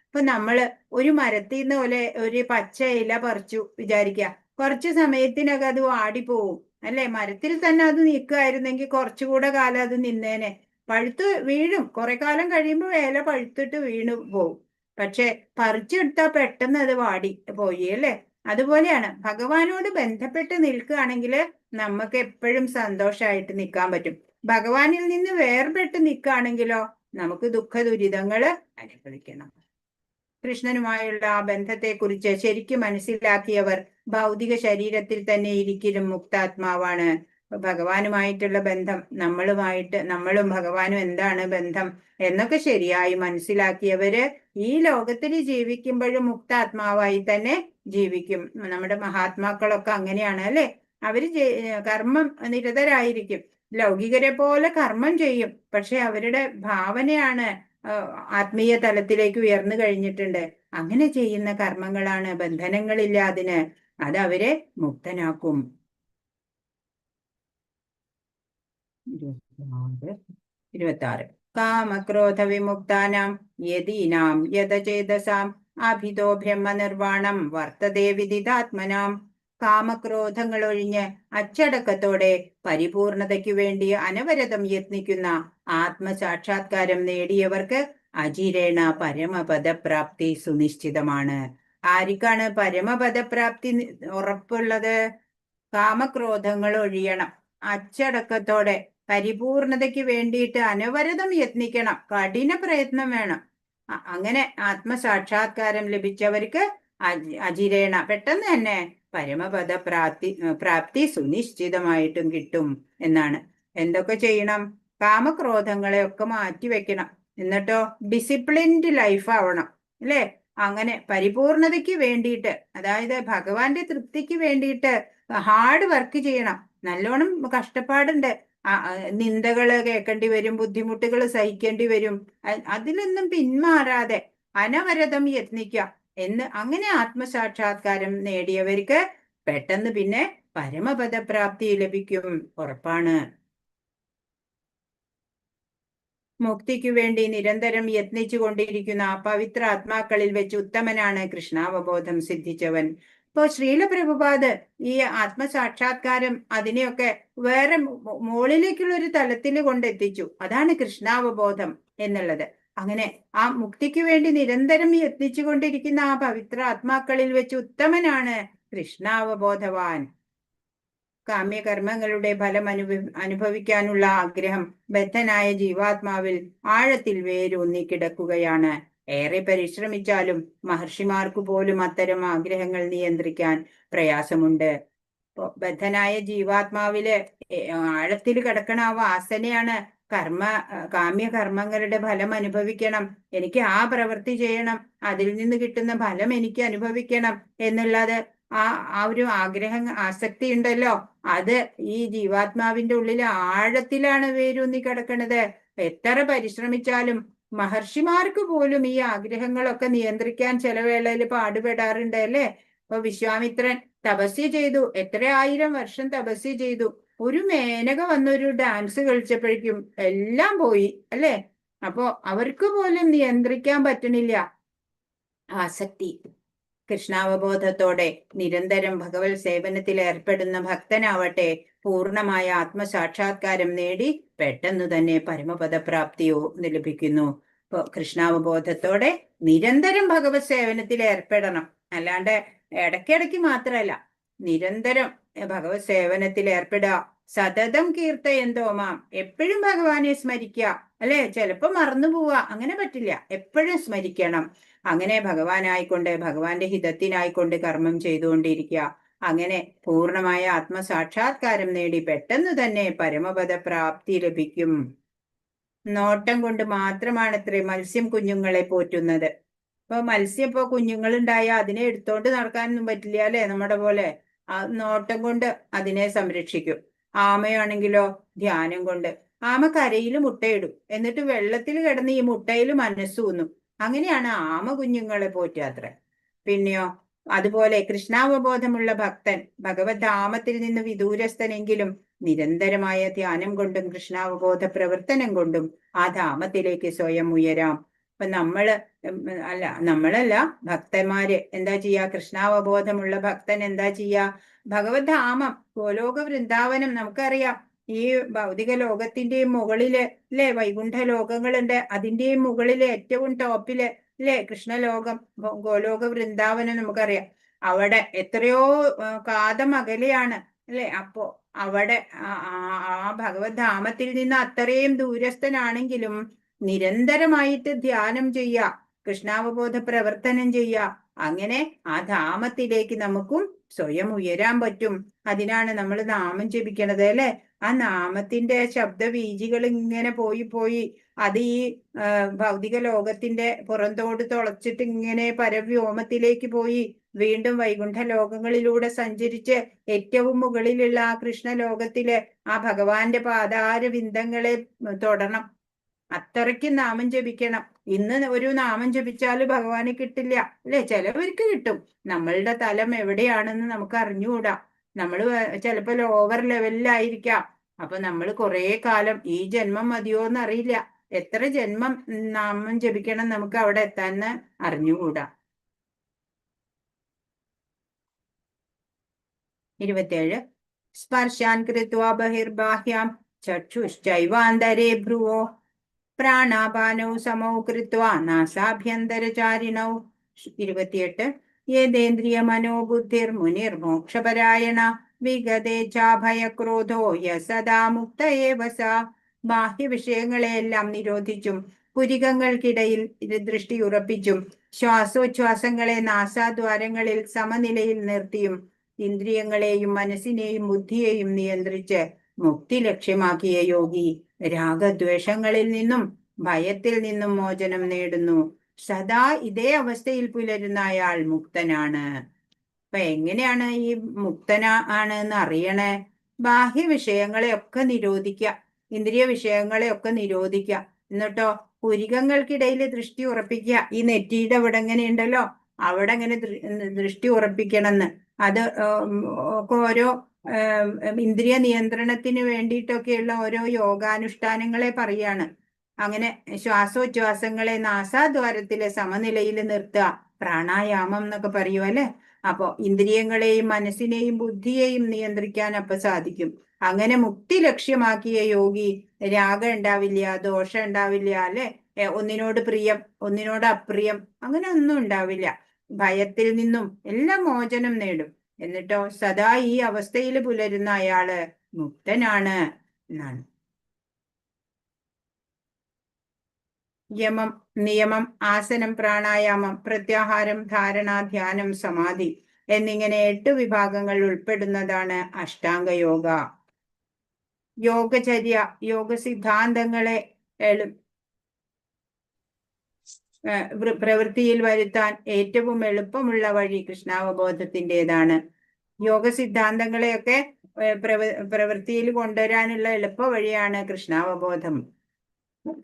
ഇപ്പൊ നമ്മള് ഒരു മരത്തിൽ നിന്ന് പോലെ ഒരു പച്ച ഇല പറിച്ചു വിചാരിക്കുക, കുറച്ചു സമയത്തിനകം അത് വാടിപ്പോവും അല്ലെ. മരത്തിൽ തന്നെ അത് നിൽക്കുമായിരുന്നെങ്കിൽ കുറച്ചുകൂടെ കാലം അത് നിന്നേനെ. പഴുത്ത് വീഴും, കുറെ കാലം കഴിയുമ്പോൾ ഇല പഴുത്തിട്ട് വീണു പോവും. പക്ഷെ പറിച്ചെടുത്താൽ പെട്ടെന്ന് അത് വാടി പോയി അല്ലേ. അതുപോലെയാണ് ഭഗവാനോട് ബന്ധപ്പെട്ട് നിൽക്കുകയാണെങ്കിൽ നമുക്ക് എപ്പോഴും സന്തോഷമായിട്ട് നിൽക്കാൻ പറ്റും. ഭഗവാനിൽ നിന്ന് വേർപെട്ട് നിൽക്കുകയാണെങ്കിലോ നമുക്ക് ദുഃഖ ദുരിതങ്ങള് അനുഭവിക്കണം. കൃഷ്ണനുമായുള്ള ആ ബന്ധത്തെക്കുറിച്ച് ശരിക്കും മനസ്സിലാക്കിയവർ ഭൗതിക ശരീരത്തിൽ തന്നെ ഇരിക്കലും മുക്താത്മാവാണ്. ഭഗവാനുമായിട്ടുള്ള ബന്ധം, നമ്മളും ഭഗവാനും എന്താണ് ബന്ധം എന്നൊക്കെ ശരിയായി മനസ്സിലാക്കിയവര് ഈ ലോകത്തിൽ ജീവിക്കുമ്പോഴും മുക്താത്മാവായി തന്നെ ജീവിക്കും. നമ്മുടെ മഹാത്മാക്കളൊക്കെ അങ്ങനെയാണ് അല്ലെ. അവര് കർമ്മം നിരതരായിരിക്കും, ലൗകികരെ പോലെ കർമ്മം ചെയ്യും. പക്ഷെ അവരുടെ ഭാവനയാണ് ആത്മീയ തലത്തിലേക്ക് ഉയർന്നു കഴിഞ്ഞിട്ടുണ്ട്. അങ്ങനെ ചെയ്യുന്ന കർമ്മങ്ങളാണ് ബന്ധനങ്ങളില്ലാതിന്, അത് അവരെ മുക്തനാക്കും. 26 കാമക്രോധ വിമുക്താനാം യതീനാം യതചേതസാം അഭിതോ ബ്രഹ്മനിർവാണം വർത്തതേ വിദിതാത്മനാം. കാമക്രോധങ്ങൾ ഒഴിഞ്ഞ് അച്ചടക്കത്തോടെ പരിപൂർണതയ്ക്കു വേണ്ടി അനവരതം യത്നിക്കുന്ന ആത്മസാക്ഷാത്കാരം നേടിയവർക്ക് അചിരേണ പരമപദപ്രാപ്തി സുനിശ്ചിതമാണ്. ആർക്കാണ് പരമപദപ്രാപ്തി ഉറപ്പുള്ളത്? കാമക്രോധങ്ങൾ ഒഴിയണം, അച്ചടക്കത്തോടെ പരിപൂർണതയ്ക്ക് വേണ്ടിയിട്ട് അനവരതം യത്നിക്കണം, കഠിന പ്രയത്നം വേണം. അങ്ങനെ ആത്മസാക്ഷാത്കാരം ലഭിച്ചവർക്ക് അചിരേണ പെട്ടെന്ന് തന്നെ പരമപദ പ്രാപ്തി സുനിശ്ചിതമായിട്ടും കിട്ടും എന്നാണ്. എന്തൊക്കെ ചെയ്യണം? കാമക്രോധങ്ങളെ ഒക്കെ മാറ്റി വെക്കണം. എന്നിട്ടോ ഡിസിപ്ലിൻഡ് ലൈഫ് ആവണം അല്ലെ. അങ്ങനെ പരിപൂർണതയ്ക്ക് വേണ്ടിയിട്ട്, അതായത് ഭഗവാന്റെ തൃപ്തിക്ക് വേണ്ടിയിട്ട് ഹാർഡ് വർക്ക് ചെയ്യണം. നല്ലോണം കഷ്ടപ്പാടുണ്ട്, നിന്ദകള് കേൾക്കേണ്ടി വരും, ബുദ്ധിമുട്ടുകൾ സഹിക്കേണ്ടി വരും. അതിലൊന്നും പിന്മാറാതെ അനവരതം യത്നിക്കാം അങ്ങനെ ആത്മസാക്ഷാത്കാരം നേടിയവർക്ക് പെട്ടെന്ന് പിന്നെ പരമപദപ്രാപ്തി ലഭിക്കും, ഉറപ്പാണ്. മുക്തിക്കു വേണ്ടി നിരന്തരം യത്നിച്ചു കൊണ്ടിരിക്കുന്ന പവിത്ര ആത്മാക്കളിൽ വെച്ച് ഉത്തമനാണ് കൃഷ്ണാവബോധം സിദ്ധിച്ചവൻ. ഇപ്പോ ശ്രീല പ്രഭുപാദ് ഈ ആത്മസാക്ഷാത്കാരം അതിനെയൊക്കെ വേറെ മുകളിലേക്കുള്ള ഒരു തലത്തിൽ കൊണ്ടെത്തിച്ചു. അതാണ് കൃഷ്ണാവബോധം എന്നുള്ളത്. അങ്ങനെ ആ മുക്തിക്ക് വേണ്ടി നിരന്തരം യത്നിച്ചു കൊണ്ടിരിക്കുന്ന ആ പവിത്ര ആത്മാക്കളിൽ വെച്ച് ഉത്തമനാണ് കൃഷ്ണാവബോധവാൻ. കാമ്യകർമ്മങ്ങളുടെ ഫലം അനുഭവിക്കാനുള്ള ആഗ്രഹം ബദ്ധനായ ജീവാത്മാവിൽ ആഴത്തിൽ വേരൂന്നി കിടക്കുകയാണ്. ഏറെ പരിശ്രമിച്ചാലും മഹർഷിമാർക്ക് പോലും അത്തരം ആഗ്രഹങ്ങൾ നിയന്ത്രിക്കാൻ പ്രയാസമുണ്ട്. ബദ്ധനായ ജീവാത്മാവില് ആഴത്തിൽ കിടക്കണ ആ വാസനയാണ് കാമ്യകർമ്മങ്ങളുടെ ഫലം അനുഭവിക്കണം, എനിക്ക് ആ പ്രവൃത്തി ചെയ്യണം, അതിൽ നിന്ന് കിട്ടുന്ന ഫലം എനിക്ക് അനുഭവിക്കണം എന്നുള്ളത് ആ ഒരു ആഗ്രഹം, ആസക്തി ഉണ്ടല്ലോ, അത് ഈ ജീവാത്മാവിന്റെ ഉള്ളിൽ ആഴത്തിലാണ് വേരൂന്നി കിടക്കണത്. എത്ര പരിശ്രമിച്ചാലും മഹർഷിമാർക്ക് പോലും ഈ ആഗ്രഹങ്ങളൊക്കെ നിയന്ത്രിക്കാൻ ചില വേളയിൽ പാടുപെടാറുണ്ട് അല്ലേ? ഇപ്പൊ വിശ്വാമിത്രൻ തപസ്യ ചെയ്തു, എത്ര 1000 വർഷം തപസ്യ ചെയ്തു. ഒരു മേനക വന്നൊരു ഡാൻസ് കളിച്ചപ്പോഴേക്കും എല്ലാം പോയി അല്ലേ? അപ്പോ അവർക്ക് പോലും നിയന്ത്രിക്കാൻ പറ്റണില്ല ആസക്തി. കൃഷ്ണാവബോധത്തോടെ നിരന്തരം ഭഗവത് സേവനത്തിൽ ഏർപ്പെടുന്ന ഭക്തനാവട്ടെ പൂർണ്ണമായ ആത്മസാക്ഷാത്കാരം നേടി പെട്ടെന്ന് തന്നെ പരമപദപ്രാപ്തിയോ ലഭിക്കുന്നു. ഇപ്പൊ കൃഷ്ണാവബോധത്തോടെ നിരന്തരം ഭഗവത് സേവനത്തിൽ ഏർപ്പെടണം, അല്ലാണ്ട് ഇടയ്ക്കിടയ്ക്ക് മാത്രമല്ല, നിരന്തരം ഭഗവത് സേവനത്തിൽ ഏർപ്പെടുക. സതതം കീർത്തയന്തോ മാം, എപ്പോഴും ഭഗവാനെ സ്മരിക്കുക അല്ലെ? ചിലപ്പോ മറന്നു പോവുക, അങ്ങനെ പറ്റില്ല, എപ്പോഴും സ്മരിക്കണം. അങ്ങനെ ഭഗവാനായിക്കൊണ്ട് ഭഗവാന്റെ ഹിതത്തിനായിക്കൊണ്ട് കർമ്മം ചെയ്തുകൊണ്ടിരിക്കുക. അങ്ങനെ പൂർണ്ണമായ ആത്മസാക്ഷാത്കാരം നേടി പെട്ടെന്ന് തന്നെ പരമപദ പ്രാപ്തി ലഭിക്കും. നോട്ടം കൊണ്ട് മാത്രമാണത്രേ മത്സ്യം കുഞ്ഞുങ്ങളെ പോറ്റുന്നത്. ഇപ്പൊ മത്സ്യം ഇപ്പൊ കുഞ്ഞുങ്ങളുണ്ടായ അതിനെ എടുത്തോണ്ട് നടക്കാനൊന്നും പറ്റില്ല അല്ലെ? നമ്മുടെ പോലെ ആ നോട്ടം കൊണ്ട് അതിനെ സംരക്ഷിക്കും. ആമയാണെങ്കിലോ ധ്യാനം കൊണ്ട്. ആമ കരയിൽ മുട്ടയിടും, എന്നിട്ട് വെള്ളത്തിൽ കിടന്ന് ഈ മുട്ടയിൽ മനസ്സൂന്നും. അങ്ങനെയാണ് ആമ കുഞ്ഞുങ്ങളെ പോറ്റാത്ര. പിന്നെയോ അതുപോലെ കൃഷ്ണാവബോധമുള്ള ഭക്തൻ ഭഗവത് ധാമത്തിൽ നിന്ന് വിദൂരസ്ഥനെങ്കിലും നിരന്തരമായ ധ്യാനം കൊണ്ടും കൃഷ്ണാവബോധ പ്രവർത്തനം കൊണ്ടും ആ ധാമത്തിലേക്ക് സ്വയം ഉയരാം. ഇപ്പൊ നമ്മളല്ല ഭക്തന്മാര് എന്താ ചെയ്യാ? കൃഷ്ണാവബോധമുള്ള ഭക്തൻ എന്താ ചെയ്യാ? ഭഗവത് ധാമം, ഗോലോക വൃന്ദാവനം നമുക്കറിയാം. ഈ ഭൗതിക ലോകത്തിന്റെയും മുകളില് അല്ലെ വൈകുണ്ഠ ലോകങ്ങളുണ്ട്, അതിന്റെയും മുകളില് ഏറ്റവും ടോപ്പില് അല്ലെ കൃഷ്ണലോകം, ഗോലോക വൃന്ദാവനം നമുക്കറിയാം. അവിടെ എത്രയോ കാതം അകലെയാണ് അല്ലെ? അപ്പോ അവിടെ ആ ഭഗവത് ധാമത്തിൽ നിന്ന് അത്രയും ദൂരസ്ഥനാണെങ്കിലും നിരന്തരമായിട്ട് ധ്യാനം ചെയ്യുക, കൃഷ്ണാവബോധ പ്രവർത്തനം ചെയ്യുക. അങ്ങനെ ആ ധാമത്തിലേക്ക് നമുക്കും സ്വയം ഉയരാൻ പറ്റും. അതിനാണ് നമ്മൾ നാമം ജപിക്കണത് അല്ലെ? ആ നാമത്തിന്റെ ശബ്ദവീജികൾ ഇങ്ങനെ പോയി അത് ഈ ഭൗതിക ലോകത്തിന്റെ പുറന്തോട് തുളച്ചിട്ട് ഇങ്ങനെ പരവ്യോമത്തിലേക്ക് പോയി വീണ്ടും വൈകുണ്ഠ ലോകങ്ങളിലൂടെ സഞ്ചരിച്ച് ഏറ്റവും മുകളിലുള്ള ആ കൃഷ്ണലോകത്തിലെ ആ ഭഗവാന്റെ പാതാര വിന്ദങ്ങളെ തൊടണം. അത്രയ്ക്ക് നാമം ജപിക്കണം. ഇന്ന് ഒരു നാമം ജപിച്ചാല് ഭഗവാനെ കിട്ടില്ല അല്ലെ? ചിലവർക്ക് കിട്ടും. നമ്മളുടെ തലം എവിടെയാണെന്ന് നമുക്ക് അറിഞ്ഞുകൂടാ. നമ്മൾ ചിലപ്പോ ലോവർ ലെവലിലായിരിക്കാം. അപ്പൊ നമ്മൾ കുറെ കാലം ഈ ജന്മം മതിയോന്ന് അറിയില്ല. എത്ര ജന്മം നാമം ജപിക്കണം നമുക്ക് അവിടെ എത്താന്ന് അറിഞ്ഞുകൂടാ. 27 സ്പർശാൻ കൃത്വാ ബഹിർബാഹ്യാം ചക്ഷുശ്ചൈവാന്തരേ ഭ്രുവോ പ്രാണാപാനൗ സമൗ കൃത്വാ നാസാഭ്യന്തരചാരിണൗ. 28 യേതേന്ദ്രിയ മനോബുദ്ധിർ മുനിർ മോക്ഷപരായണ വിഗതേച്ഛാഭയക്രോധോ യസദാ മുക്ത ഏവ സ. ബാഹ്യ വിഷയങ്ങളെയെല്ലാം നിരോധിച്ചും പുരികങ്ങൾക്കിടയിൽ ദൃഷ്ടി ഉറപ്പിച്ചും ശ്വാസോച്ഛ്വാസങ്ങളെ നാസാദ്വാരങ്ങളിൽ സമനിലയിൽ നിർത്തിയും ഇന്ദ്രിയങ്ങളെയും മനസ്സിനെയും ബുദ്ധിയെയും നിയന്ത്രിച്ച് മുക്തി ലക്ഷ്യമാക്കിയ യോഗി രാഗദ്വേഷങ്ങളിൽ നിന്നും ഭയത്തിൽ നിന്നും മോചനം നേടുന്നു. സദാ ഇതേ അവസ്ഥയിൽ പുലരുന്ന അയാൾ മുക്തനാണ്. അപ്പൊ എങ്ങനെയാണ് ഈ ആണ് എന്ന് അറിയണേ? ബാഹ്യ വിഷയങ്ങളെ ഒക്കെ നിരോധിക്കുക, ഇന്ദ്രിയ വിഷയങ്ങളെ ഒക്കെ നിരോധിക്കുക. എന്നിട്ടോ പുരികങ്ങൾക്കിടയിൽ ദൃഷ്ടി ഉറപ്പിക്കുക. ഈ നെറ്റിയുടെ ഇവിടെ എങ്ങനെ ഉണ്ടല്ലോ, അവിടെ ഇങ്ങനെ ദൃഷ്ടി ഉറപ്പിക്കണമെന്ന്. അത് ഒക്കെ ഓരോ ഇന്ദ്രിയ നിയന്ത്രണത്തിന് വേണ്ടിയിട്ടൊക്കെയുള്ള ഓരോ യോഗാനുഷ്ഠാനങ്ങളെ പറയാണ്. അങ്ങനെ ശ്വാസോച്ഛ്വാസങ്ങളെ നാസാദ്വാരത്തിലെ സമനിലയിൽ നിർത്തുക, പ്രാണായാമം എന്നൊക്കെ പറയൂ അല്ലെ. അപ്പൊ ഇന്ദ്രിയങ്ങളെയും മനസ്സിനെയും ബുദ്ധിയെയും നിയന്ത്രിക്കാൻ അപ്പൊ സാധിക്കും. അങ്ങനെ മുക്തി ലക്ഷ്യമാക്കിയ യോഗി രാഗം ഉണ്ടാവില്ല, ദോഷം ഉണ്ടാവില്ല അല്ലെ, ഒന്നിനോട് പ്രിയം ഒന്നിനോട് അപ്രിയം അങ്ങനെ ഒന്നും ഉണ്ടാവില്ല. ഭയത്തിൽ നിന്നും എല്ലാം മോചനം നേടും. എന്നിട്ടോ സദാ ഈ അവസ്ഥയിൽ പുലരുന്ന അയാള് മുക്തനാണ് എന്നാണ്. യമം, നിയമം, ആസനം, പ്രാണായാമം, പ്രത്യാഹാരം, ധാരണ, ധ്യാനം, സമാധി എന്നിങ്ങനെ 8 വിഭാഗങ്ങൾ ഉൾപ്പെടുന്നതാണ് അഷ്ടാംഗ യോഗ. യോഗചര്യ, യോഗ സിദ്ധാന്തങ്ങളെ പ്രവൃത്തിയിൽ വരുത്താൻ ഏറ്റവും എളുപ്പമുള്ള വഴി കൃഷ്ണാവബോധത്തിൻ്റെതാണ്. യോഗ സിദ്ധാന്തങ്ങളെയൊക്കെ പ്രവൃത്തിയിൽ കൊണ്ടുവരാനുള്ള എളുപ്പ വഴിയാണ് കൃഷ്ണാവബോധം.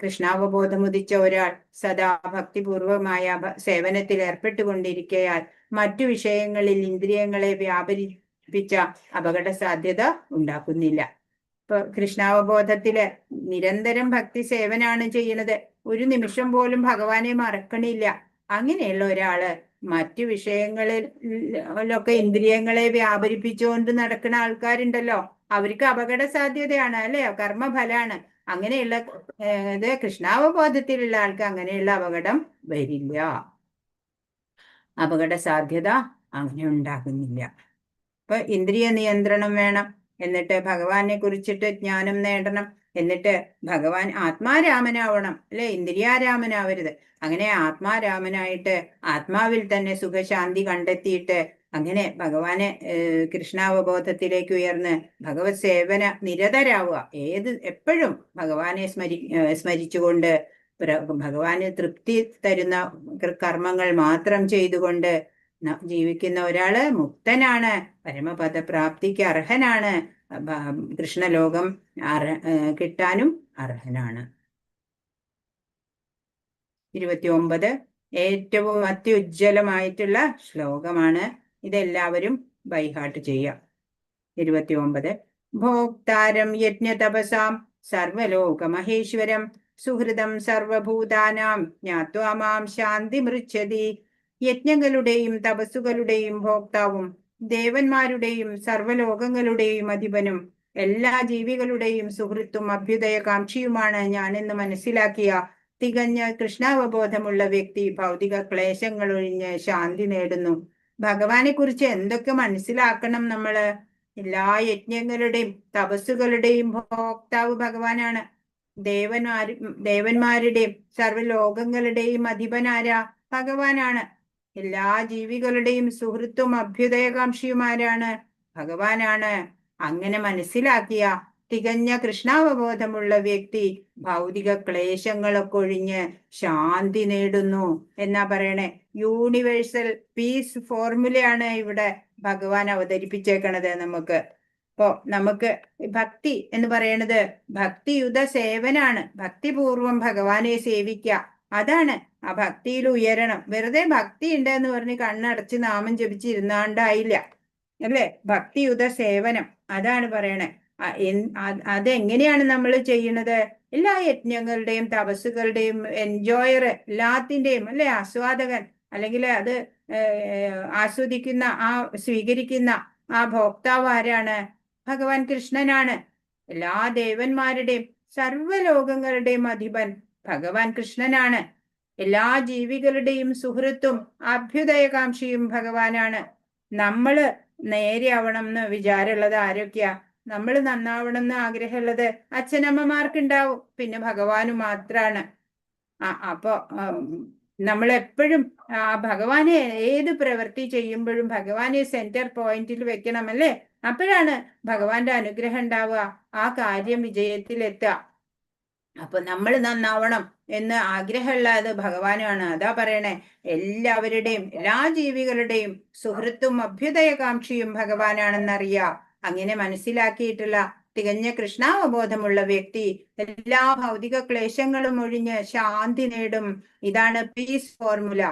കൃഷ്ണാവബോധം ഉദിച്ച ഒരാൾ സദാ ഭക്തിപൂർവമായ സേവനത്തിൽ ഏർപ്പെട്ടുകൊണ്ടിരിക്കയാൽ മറ്റു വിഷയങ്ങളിൽ ഇന്ദ്രിയങ്ങളെ വ്യാപരിപ്പിച്ച അപകട സാധ്യത ഉണ്ടാക്കുന്നില്ല. ഇപ്പൊ കൃഷ്ണാവബോധത്തില് നിരന്തരം ഭക്തി സേവനാണ് ചെയ്യുന്നത്. ഒരു നിമിഷം പോലും ഭഗവാനെ മറക്കണില്ല. അങ്ങനെയുള്ള ഒരാള് മറ്റു വിഷയങ്ങളിലൊക്കെ ഇന്ദ്രിയങ്ങളെ വ്യാപരിപ്പിച്ചുകൊണ്ട് നടക്കുന്ന ആൾക്കാരുണ്ടല്ലോ, അവർക്ക് അപകട സാധ്യതയാണ് അല്ലെ, കർമ്മഫലാണ്. അങ്ങനെയുള്ള ഇത് കൃഷ്ണാവബോധത്തിലുള്ള ആൾക്ക് അങ്ങനെയുള്ള അപകടം വരില്ല, അപകട സാധ്യത അങ്ങനെ ഉണ്ടാകുന്നില്ല. ഇപ്പൊ ഇന്ദ്രിയ നിയന്ത്രണം വേണം, എന്നിട്ട് ഭഗവാനെ കുറിച്ചിട്ട് ജ്ഞാനം നേടണം, എന്നിട്ട് ഭഗവാൻ ആത്മാരാമനാവണം അല്ലെ, ഇന്ദ്രിയാരാമനാവരുത്. അങ്ങനെ ആത്മാരാമനായിട്ട് ആത്മാവിൽ തന്നെ സുഖശാന്തി കണ്ടെത്തിയിട്ട് അങ്ങനെ ഭഗവാനെ കൃഷ്ണാവബോധത്തിലേക്ക് ഉയർന്ന് ഭഗവത് സേവന നിരതരാവുക. എപ്പോഴും ഭഗവാനെ സ്മരിച്ചുകൊണ്ട് ഭഗവാന് തൃപ്തി തരുന്ന കർമ്മങ്ങൾ മാത്രം ചെയ്തുകൊണ്ട് ജീവിക്കുന്ന ഒരാള് മുക്തനാണ്, പരമപദപ്രാപ്തിക്ക് അർഹനാണ്, കൃഷ്ണലോകം കിട്ടാനും അർഹനാണ്. 29 ഏറ്റവും അത്യുജ്വലമായിട്ടുള്ള ശ്ലോകമാണ്. ഇതെല്ലാവരും ബൈഹാർട്ട് ചെയ്യാം. 29 ഭോക്താരം യജ്ഞതപസാം സർവലോകമഹേശ്വരം സുഹൃതം സർവഭൂതാനാം ജ്ഞാത്വാ മാം ശാന്തി മൃച്ഛതി. യജ്ഞങ്ങളുടെയും തപസ്സുകളുടെയും ഭോക്താവും ദേവന്മാരുടെയും സർവലോകങ്ങളുടെയും അധിപനും എല്ലാ ജീവികളുടെയും സുഹൃത്തും അഭ്യുദയകാംക്ഷിയുമാണ് ഞാനെന്ന് മനസ്സിലാക്കിയ തികഞ്ഞ കൃഷ്ണാവബോധമുള്ള വ്യക്തി ഭൗതിക ക്ലേശങ്ങൾ ഒഴിഞ്ഞ് ശാന്തി നേടുന്നു. ഭഗവാനെ കുറിച്ച് എന്തൊക്കെ മനസ്സിലാക്കണം നമ്മള്? എല്ലാ യജ്ഞങ്ങളുടെയും തപസ്സുകളുടെയും ഭോക്താവ് ഭഗവാനാണ്. ദേവന്മാരുടെയും സർവ്വലോകങ്ങളുടെയും അധിപനാരാ? ഭഗവാനാണ്. എല്ലാ ജീവികളുടെയും സുഹൃത്തും അഭ്യുദയകാംക്ഷിയുമാരാണ്? ഭഗവാനാണ്. അങ്ങനെ മനസ്സിലാക്കിയ തികഞ്ഞ കൃഷ്ണാവബോധമുള്ള വ്യക്തി ഭൗതിക ക്ലേശങ്ങളൊക്കെ ഒഴിഞ്ഞ് ശാന്തി നേടുന്നു എന്നാ പറയണേ. യൂണിവേഴ്സൽ പീസ് ഫോർമുലയാണ് ഇവിടെ ഭഗവാൻ അവതരിപ്പിച്ചേക്കണത് നമുക്ക്. ഇപ്പോ നമുക്ക് ഭക്തി എന്ന് പറയണത് ഭക്തിയുത സേവനാണ്. ഭക്തിപൂർവം ഭഗവാനെ സേവിക്കുക, അതാണ്. ആ ഭക്തിയിൽ ഉയരണം. വെറുതെ ഭക്തി ഉണ്ട് എന്ന് പറഞ്ഞ് കണ്ണടച്ച് നാമം ജപിച്ചിരുന്നാണ്ടായില്ല അല്ലേ. ഭക്തിയുത സേവനം അതാണ് പറയണേ. അതെങ്ങനെയാണ് നമ്മൾ ചെയ്യുന്നത്? എല്ലാ യജ്ഞങ്ങളുടെയും തപസ്സുകളുടെയും എൻജോയർ, എല്ലാത്തിൻ്റെയും അല്ലെ ആസ്വാദകൻ, അല്ലെങ്കിൽ അത് ആസ്വദിക്കുന്ന സ്വീകരിക്കുന്ന ആ ഭോക്താവ് ആരാണ്? ഭഗവാൻ കൃഷ്ണനാണ്. എല്ലാ ദേവന്മാരുടെയും സർവ്വലോകങ്ങളുടെയും അധിപൻ ഭഗവാൻ കൃഷ്ണനാണ്. എല്ലാ ജീവികളുടെയും സുഹൃത്തും അഭ്യുദയകാംക്ഷിയും ഭഗവാനാണ്. നമ്മള് നേരെ ആവണം എന്ന് വിചാരമുള്ളത് ആരൊക്കെയാ? നമ്മൾ നന്നാവണം എന്ന് ആഗ്രഹമുള്ളത് അച്ഛനമ്മമാർക്കുണ്ടാവും, പിന്നെ ഭഗവാന് മാത്രാണ്. അപ്പൊ നമ്മളെപ്പോഴും ഭഗവാനെ ഏത് പ്രവൃത്തി ചെയ്യുമ്പോഴും ഭഗവാനെ സെന്റർ പോയിന്റിൽ വെക്കണം അല്ലേ. അപ്പോഴാണ് ഭഗവാന്റെ അനുഗ്രഹം ഉണ്ടാവുക, ആ കാര്യം വിജയത്തിലെത്തുക. അപ്പൊ നമ്മൾ നന്നാവണം എന്ന് ആഗ്രഹമുള്ളത് ഭഗവാനാണ്. അതാ പറയണേ, എല്ലാവരുടെയും എല്ലാ ജീവികളുടെയും സുഹൃത്തും അഭ്യുദയകാംക്ഷിയും ഭഗവാനാണെന്നറിയാം. അങ്ങനെ മനസ്സിലാക്കിയിട്ടുള്ള തികഞ്ഞ കൃഷ്ണാവബോധമുള്ള വ്യക്തി എല്ലാ ഭൗതിക ക്ലേശങ്ങളും ഒഴിഞ്ഞ് ശാന്തി നേടും. ഇതാണ് പീസ് ഫോർമുല.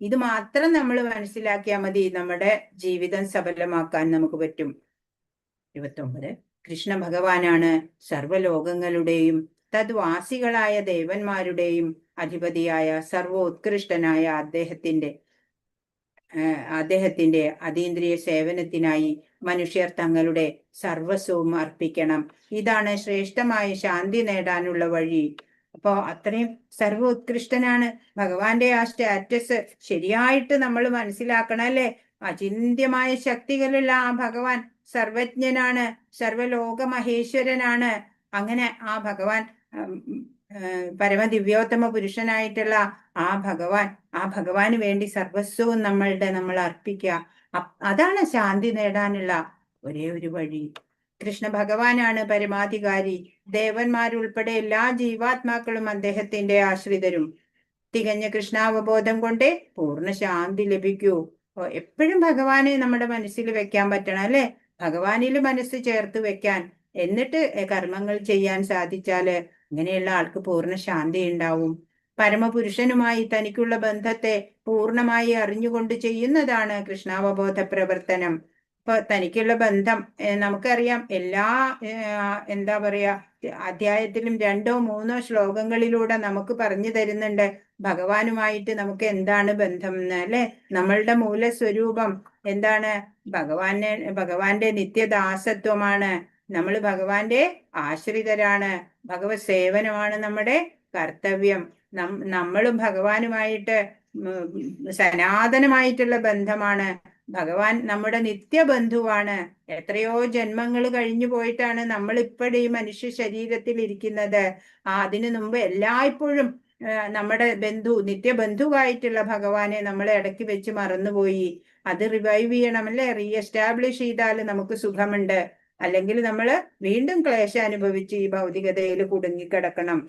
ഇത് മാത്രം നമ്മൾ മനസ്സിലാക്കിയാൽ മതി, നമ്മുടെ ജീവിതം സഫലമാക്കാൻ നമുക്ക് പറ്റും. 29. കൃഷ്ണ ഭഗവാനാണ് സർവ്വലോകങ്ങളുടെയും തദ്വാസികളായ ദേവന്മാരുടെയും അധിപതിയായ സർവോത്കൃഷ്ടനായ അദ്ദേഹത്തിന്റെ അതീന്ദ്രിയ സേവനത്തിനായി മനുഷ്യർ തങ്ങളുടെ സർവസ്വവും അർപ്പിക്കണം. ഇതാണ് ശ്രേഷ്ഠമായ ശാന്തി നേടാനുള്ള വഴി. അപ്പോ അത്രയും സർവോത്കൃഷ്ടനാണ് ഭഗവാന്റെ ആ സ്റ്റാറ്റസ് ശരിയായിട്ട് നമ്മൾ മനസ്സിലാക്കണം അല്ലെ. അചിന്ത്യമായ ശക്തികളുള്ള ആ ഭഗവാൻ സർവജ്ഞനാണ്, സർവലോക മഹേശ്വരനാണ്. അങ്ങനെ ആ ഭഗവാൻ പരമദിവ്യോത്തമ പുരുഷനായിട്ടുള്ള ആ ഭഗവാന് വേണ്ടി സർവസ്വവും നമ്മൾ അർപ്പിക്കുക. അതാണ് ശാന്തി നേടാനുള്ള ഒരേ ഒരു വഴി. കൃഷ്ണ ഭഗവാനാണ് പരമാധികാരി. ദേവന്മാരുൾപ്പെടെ എല്ലാ ജീവാത്മാക്കളും അദ്ദേഹത്തിന്റെ ആശ്രിതരും. തികഞ്ഞ കൃഷ്ണാവബോധം കൊണ്ടേ പൂർണ്ണ ശാന്തി ലഭിക്കൂ. എപ്പോഴും ഭഗവാനെ നമ്മുടെ മനസ്സിൽ വെക്കാൻ പറ്റണം അല്ലെ. ഭഗവാനിൽ മനസ്സ് ചേർത്ത് വെക്കാൻ, എന്നിട്ട് കർമ്മങ്ങൾ ചെയ്യാൻ സാധിച്ചാല് അങ്ങനെയുള്ള ആൾക്ക് പൂർണ്ണ ശാന്തി ഉണ്ടാവും. പരമപുരുഷനുമായി തനിക്കുള്ള ബന്ധത്തെ പൂർണ്ണമായി അറിഞ്ഞുകൊണ്ട് ചെയ്യുന്നതാണ് കൃഷ്ണാവബോധ പ്രവർത്തനം. ഇപ്പൊ തനിക്കുള്ള ബന്ധം നമുക്കറിയാം. എല്ലാ എന്താ പറയാ അധ്യായത്തിലും 2 or 3 ശ്ലോകങ്ങളിലൂടെ നമുക്ക് പറഞ്ഞു തരുന്നുണ്ട് ഭഗവാനുമായിട്ട് നമുക്ക് എന്താണ് ബന്ധം എന്ന് അല്ലെ. നമ്മളുടെ മൂലസ്വരൂപം എന്താണ്? ഭഗവാന്റെ നിത്യദാസത്വമാണ്. നമ്മൾ ഭഗവാന്റെ ആശ്രിതരാണ്. ഭഗവത് സേവനമാണ് നമ്മുടെ കർത്തവ്യം. നമ്മളും ഭഗവാനുമായിട്ട് സനാതനമായിട്ടുള്ള ബന്ധമാണ്. ഭഗവാൻ നമ്മുടെ നിത്യബന്ധുവാണ്. എത്രയോ ജന്മങ്ങൾ കഴിഞ്ഞു പോയിട്ടാണ് നമ്മൾ ഇപ്പോഴും ഈ മനുഷ്യ ശരീരത്തിൽ ഇരിക്കുന്നത്. അതിനു മുമ്പ് എല്ലായ്പ്പോഴും നമ്മുടെ നിത്യബന്ധുവായിട്ടുള്ള ഭഗവാനെ നമ്മളെ ഇടയ്ക്ക് വെച്ച് മറന്നുപോയി. അത് റിവൈവ് ചെയ്യണം അല്ലെ. റീഎസ്റ്റാബ്ലിഷ് ചെയ്താൽ നമുക്ക് സുഖമുണ്ട്. അല്ലെങ്കിൽ നമ്മൾ വീണ്ടും ക്ലേശം അനുഭവിച്ച് ഈ ഭൗതികതയിൽ കുടുങ്ങിക്കിടക്കണം.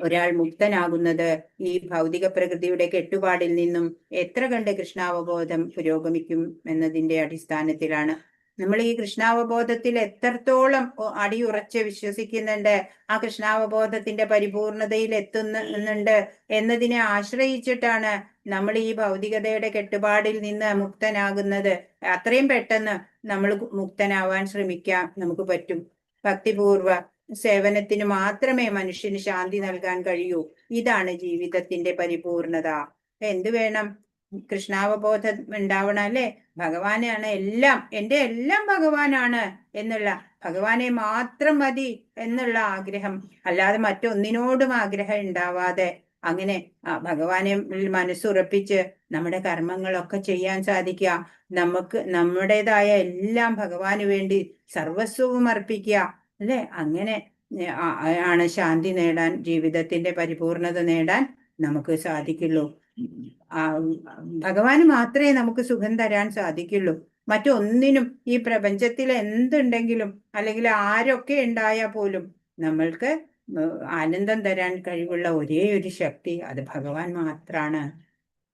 ഒരാൾ മുക്തനാകുന്നത് ഈ ഭൗതിക പ്രകൃതിയുടെ കെട്ടുപാടിൽ നിന്നും എത്ര കണ്ട് കൃഷ്ണാവബോധം പുരോഗമിക്കും എന്നതിന്റെ അടിസ്ഥാനത്തിലാണ്. നമ്മൾ ഈ കൃഷ്ണാവബോധത്തിൽ എത്രത്തോളം അടിയുറച്ച് വിശ്വസിക്കുന്നുണ്ട്, ആ കൃഷ്ണാവബോധത്തിന്റെ പരിപൂർണതയിൽ എത്തുന്നുണ്ട് എന്നതിനെ ആശ്രയിച്ചിട്ടാണ് നമ്മൾ ഈ ഭൗതികതയുടെ കെട്ടുപാടിൽ നിന്ന് മുക്തനാകുന്നത്. അത്രയും പെട്ടെന്ന് നമ്മൾ മുക്തനാവാൻ ശ്രമിക്കാം, നമുക്ക് പറ്റും. ഭക്തിപൂർവ സേവനത്തിന് മാത്രമേ മനുഷ്യന് ശാന്തി നൽകാൻ കഴിയൂ. ഇതാണ് ജീവിതത്തിന്റെ പരിപൂർണത. എന്ത് വേണം? കൃഷ്ണാവബോധം ഉണ്ടാവണം അല്ലെ. ഭഗവാനാണ് എല്ലാം, എന്റെ എല്ലാം ഭഗവാനാണ് എന്നുള്ള, ഭഗവാനെ മാത്രം മതി എന്നുള്ള ആഗ്രഹം, അല്ലാതെ മറ്റൊന്നിനോടും ആഗ്രഹം ഉണ്ടാവാതെ അങ്ങനെ ഭഗവാനെ മനസ്സുറപ്പിച്ച് നമ്മുടെ കർമ്മങ്ങളൊക്കെ ചെയ്യാൻ സാധിക്കുക. നമുക്ക് നമ്മുടേതായ എല്ലാം ഭഗവാന് വേണ്ടി സർവസ്വവും അർപ്പിക്കുക അല്ലെ. അങ്ങനെ ആണ് ശാന്തി നേടാൻ, ജീവിതത്തിന്റെ പരിപൂർണത നേടാൻ നമുക്ക് സാധിക്കുള്ളൂ. ഭഗവാന് മാത്രമേ നമുക്ക് സുഖം തരാൻ സാധിക്കുള്ളൂ. മറ്റൊന്നിനും ഈ പ്രപഞ്ചത്തിൽ എന്തുണ്ടെങ്കിലും അല്ലെങ്കിൽ ആരൊക്കെ ഉണ്ടായാൽ പോലും നമ്മൾക്ക് ആനന്ദം തരാൻ കഴിവുള്ള ഒരേ ഒരു ശക്തി അത് ഭഗവാൻ മാത്രാണ്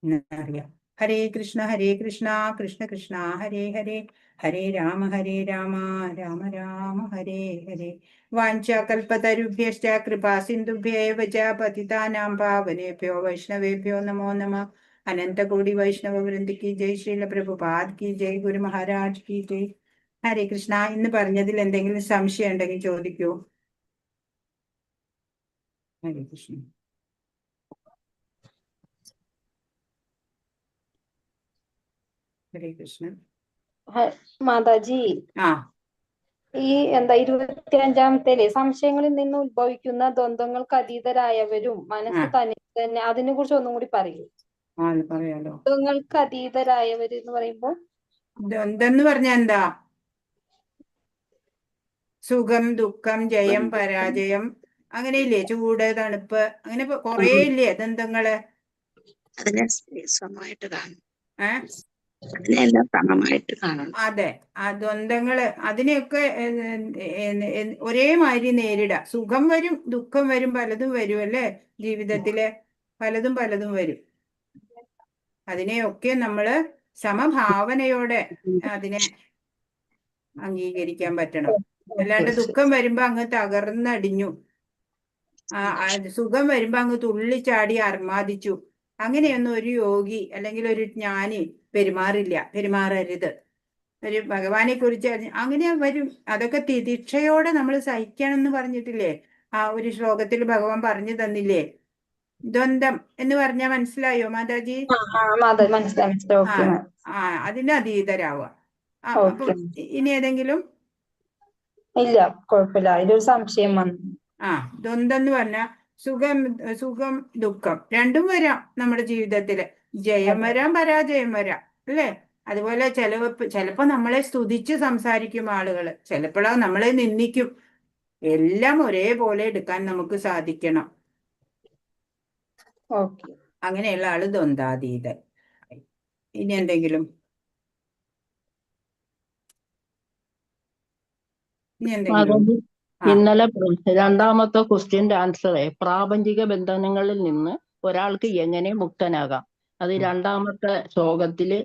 എന്നറിയാം. ഹരേ കൃഷ്ണ കൃഷ്ണ കൃഷ്ണ ഹരേ ഹരേ, ഹരേ രാമ രാമ രാമ ഹരേ ഹരേ. വാഞ്ചാകൽപതരുഭ്യശ്ച കൃപാ സിന്ധുഭ്യേവ ച പതിതാനാം പാവനേഭ്യോ വൈഷ്ണവേഭ്യോ നമോ നമഃ. അനന്തകോടി വൈഷ്ണവ വൃന്ദിക്ക് ജയ്. ശ്രീല പ്രഭുപാദ് കി ജയ്. ഗുരു മഹാരാജ് കി ജയ്. ഹരേ കൃഷ്ണ. ഇന്ന് പറഞ്ഞതിൽ എന്തെങ്കിലും സംശയം ഉണ്ടെങ്കിൽ ചോദിക്കൂ. ഹരേ കൃഷ്ണ. ഹരേ കൃഷ്ണ. മാതാജി, ഈ 25-ാമത്തേല് സംശയങ്ങളിൽ നിന്ന് ഉത്ഭവിക്കുന്ന ദ്വന്ദ്ങ്ങൾക്ക് അതീതരായവരും മനസ്സ് തന്നെ, അതിനെ കുറിച്ച് ഒന്നും കൂടി പറയൂ. പറയാലോ. ദ്വന്ദ്ങ്ങൾക്ക് അതീതരായവർ എന്ന് പറയുമ്പോൾ ദ്വന്ദ്ം എന്ന് പറഞ്ഞാ എന്താ? സുഖം, ദുഃഖം, ജയം, പരാജയം, അങ്ങനെയില്ലേ? ചൂട്, തണുപ്പ്, അങ്ങനെ കൊറേ ഇല്ലേ ദ്വന്ദ്ങ്ങള്? അതിനെ സമമായിട്ട് കാണും. അതിനെല്ലാം സമമായിട്ട് കാണണം. അതെ, ആ ദ്വന്ദ്ങ്ങള് അതിനെയൊക്കെ ഒരേമാതിരി നേരിടാം. സുഖം വരും, ദുഃഖം വരും, പലതും വരും അല്ലേ ജീവിതത്തില്. പലതും വരും. അതിനെയൊക്കെ നമ്മള് സമഭാവനയോടെ അതിനെ അംഗീകരിക്കാൻ പറ്റണം. അല്ലാണ്ട് ദുഃഖം വരുമ്പോ അങ്ങ് തകർന്നടിഞ്ഞു, സുഖം വരുമ്പോ അങ്ങ് തുള്ളിച്ചാടി അർമാദിച്ചു. അങ്ങനെയൊന്നും ഒരു യോഗി അല്ലെങ്കിൽ ഒരു ജ്ഞാനി പെരുമാറരുത്. ഒരു ഭഗവാനെ കുറിച്ച് അങ്ങനെ വരും. അതൊക്കെ തിദീക്ഷയോടെ നമ്മൾ സഹിക്കണം എന്ന് പറഞ്ഞിട്ടില്ലേ? ആ ഒരു ശ്ലോകത്തിൽ ഭഗവാൻ പറഞ്ഞു തന്നില്ലേ? ദ്വന്ദ്ം എന്ന് പറഞ്ഞാൽ മനസ്സിലായോ മാതാജി? മനസ്സിലായി. അതിന് അതീതരാവുക. അപ്പൊ ഇനി ഏതെങ്കിലും? ഇല്ല, കുഴപ്പമില്ല. അതിലൊരു സംശയം വന്നു. ദ്വന്ദ്ം എന്ന് പറഞ്ഞാൽ സുഖം ദുഃഖം രണ്ടും വരാം നമ്മുടെ ജീവിതത്തില്. ജയം വരാം, പരാജയം വരാം, അല്ലേ? അതുപോലെ ചിലപ്പോ നമ്മളെ സ്തുതിച്ച് സംസാരിക്കും ആളുകള്, ചിലപ്പോഴോ നമ്മളെ നിന്ദിക്കും. എല്ലാം ഒരേപോലെ എടുക്കാൻ നമുക്ക് സാധിക്കണം. അങ്ങനെയുള്ള ആള് ദ്വന്ദ്വാതീതൻ. ഇനി എന്തെങ്കിലും? ഇന്നലെ രണ്ടാമത്തെ ക്വസ്റ്റ്യന്റെ ആൻസറെ പ്രാപഞ്ചിക ബന്ധനങ്ങളിൽ നിന്ന് ഒരാൾക്ക് എങ്ങനെ മുക്തനാകാം, അത് രണ്ടാമത്തെ ശ്ലോകത്തില്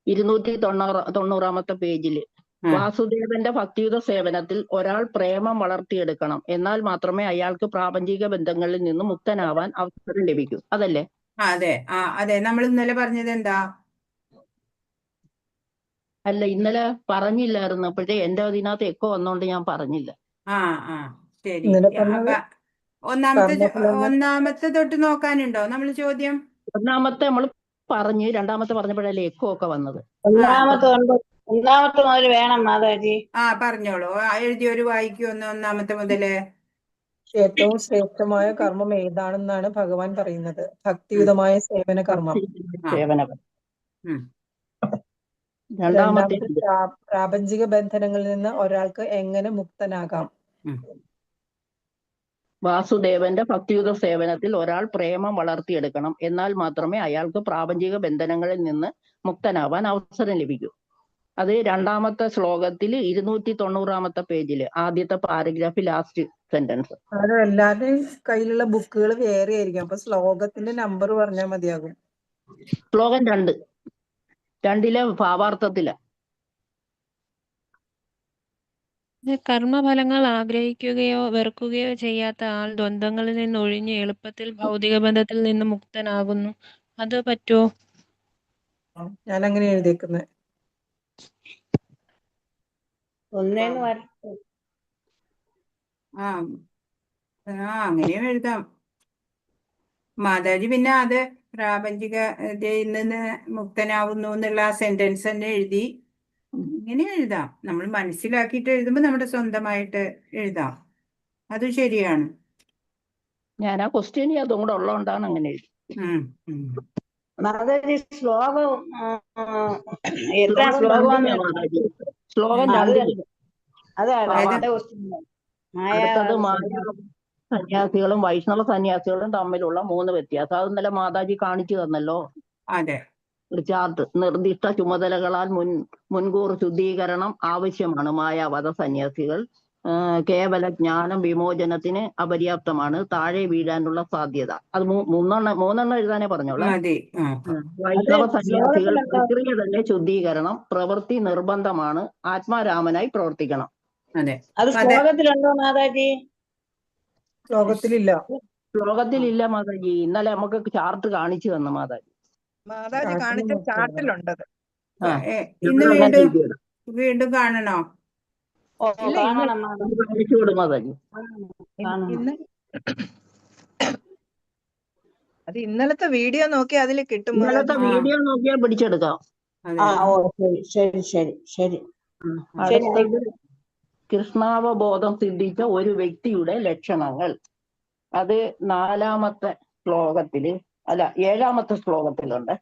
290 പേജില് വാസുദേവന്റെ ഭക്തിയുത സേവനത്തിൽ ഒരാൾ പ്രേമം വളർത്തിയെടുക്കണം, എന്നാൽ മാത്രമേ അയാൾക്ക് പ്രാപഞ്ചിക ബന്ധങ്ങളിൽ നിന്ന് മുക്തനാവാൻ അവസരം ലഭിക്കൂ. അതല്ലേ? അതെ. നമ്മൾ ഇന്നലെ പറഞ്ഞത് എന്താ? അല്ല, ഇന്നലെ പറഞ്ഞില്ലായിരുന്നു. അപ്പോഴേ എന്റെ അതിനകത്ത് എക്കോ വന്നോണ്ട് ഞാൻ പറഞ്ഞില്ല. ശരി. ഒന്നാമത്തെ തൊട്ട് നോക്കാനുണ്ടോ നമ്മൾ ചോദ്യം? ഒന്നാമത്തെ നമ്മൾ പറഞ്ഞ് രണ്ടാമത്തെ പറഞ്ഞപ്പോഴല്ലേ എക്കോ ഒക്കെ വന്നത്. ഒന്നാമത്തെ മുതൽ വേണം മാതാജി. പറഞ്ഞോളൂ. എഴുതിയൊരു വായിക്കൂ ഒന്നാമത്തെ മുതല്. ഏറ്റവും ശ്രേഷ്ഠമായ കർമ്മം ഏതാണെന്നാണ് ഭഗവാൻ പറയുന്നത്? ഭക്തിയുതമായ സേവന കർമ്മം. രണ്ടാമത്തെ പ്രാപഞ്ചിക ബന്ധനങ്ങളിൽ നിന്ന് ഒരാൾക്ക് എങ്ങനെ മുക്തനാകാം? വാസുദേവന്റെ ഭക്തിയുത സേവനത്തിൽ ഒരാൾ പ്രേമം വളർത്തിയെടുക്കണം, എന്നാൽ മാത്രമേ അയാൾക്ക് പ്രാപഞ്ചിക ബന്ധനങ്ങളിൽ നിന്ന് മുക്തനാവാൻ അവസരം ലഭിക്കൂ. അത് രണ്ടാമത്തെ ശ്ലോകത്തിൽ 290 പേജില് ആദ്യത്തെ പാരഗ്രാഫ്, ലാസ്റ്റ് സെന്റൻസ്. അത് എല്ലാവരുടെയും കയ്യിലുള്ള ബുക്കുകൾ വേറെ ആയിരിക്കും. അപ്പൊ ശ്ലോകത്തിന്റെ നമ്പർ പറഞ്ഞാൽ മതിയാകും. ശ്ലോകം 2 ഭാവാർത്ഥത്തില. കർമ്മഫലങ്ങൾ ആഗ്രഹിക്കുകയോ വെറുക്കുകയോ ചെയ്യാത്ത ആൾ ദ്വന്ദ്ങ്ങളിൽ നിന്ന് ഒഴിഞ്ഞ് എളുപ്പത്തിൽ ഭൗതിക ബന്ധത്തിൽ നിന്ന് മുക്തനാകുന്നു. അത് പറ്റുമോ? ഞാൻ അങ്ങനെ എഴുതിയേക്കുന്നത്. അങ്ങനെയും എഴുതാം മാതാജി. പിന്നെ അത് പ്രാപഞ്ചികതയിൽ നിന്ന് മുക്തനാവുന്നു എന്നുള്ള ആ സെന്റൻസ് തന്നെ എഴുതി. ഇങ്ങനെ എഴുതാം. നമ്മൾ മനസ്സിലാക്കിയിട്ട് എഴുതുമ്പോൾ നമ്മുടെ സ്വന്തമായിട്ട് എഴുതാം. അത് ശരിയാണ്. ഞാൻ ആ ക്വസ്റ്റ്യൻ അതും കൂടെ ഉള്ളതുകൊണ്ടാണ് അങ്ങനെ എഴുതി. മാതാജി ശ്ലോകം ശ്ലോകം 2. അടുത്തത് സന്യാസികളും വൈഷ്ണവ സന്യാസികളും തമ്മിലുള്ള 3 വ്യത്യാസം. അത് ഇന്നലെ മാതാജി കാണിച്ചു തന്നല്ലോ. ഒരു ചാർട്ട്. നിർദ്ദിഷ്ട ചുമതലകളാൽ മുൻകൂർ ശുദ്ധീകരണം ആവശ്യമാണ്. മായാവത സന്യാസികൾ കേവല ജ്ഞാനം വിമോചനത്തിന് അപര്യാപ്തമാണ്. താഴെ വീഴാനുള്ള സാധ്യത. അത് മൂന്നെണ്ണം എഴുതാനേ പറഞ്ഞോളാം. വൈഷ്ണവ സന്യാസികൾ പ്രക്രിയ തന്നെ ശുദ്ധീകരണം, പ്രവൃത്തി നിർബന്ധമാണ്, ആത്മാരാമനായി പ്രവർത്തിക്കണം. അത് ശ്ലോകത്തിലുണ്ടോ മാതാജി? ശ്ലോകത്തിലില്ല മാതാജി. ഇന്നലെ നമുക്ക് ചാർട്ട് കാണിച്ചു തന്നു മാതാജി. കാണിച്ച ചാർട്ടിലുണ്ടത്. വീണ്ടും കാണണോ? കാണിച്ചു വിടും മാതാജി. അത് ഇന്നലത്തെ വീഡിയോ നോക്കി അതിൽ കിട്ടും. ഇന്നലത്തെ വീഡിയോ നോക്കിയാൽ പിടിച്ചെടുക്കാം. ശരി. കൃഷ്ണാവബോധം സിദ്ധിച്ച ഒരു വ്യക്തിയുടെ ലക്ഷണങ്ങൾ. അത് 4-ാമത്തെ ശ്ലോകത്തില്, അല്ല 7-ാമത്തെ ശ്ലോകത്തിലുണ്ട്.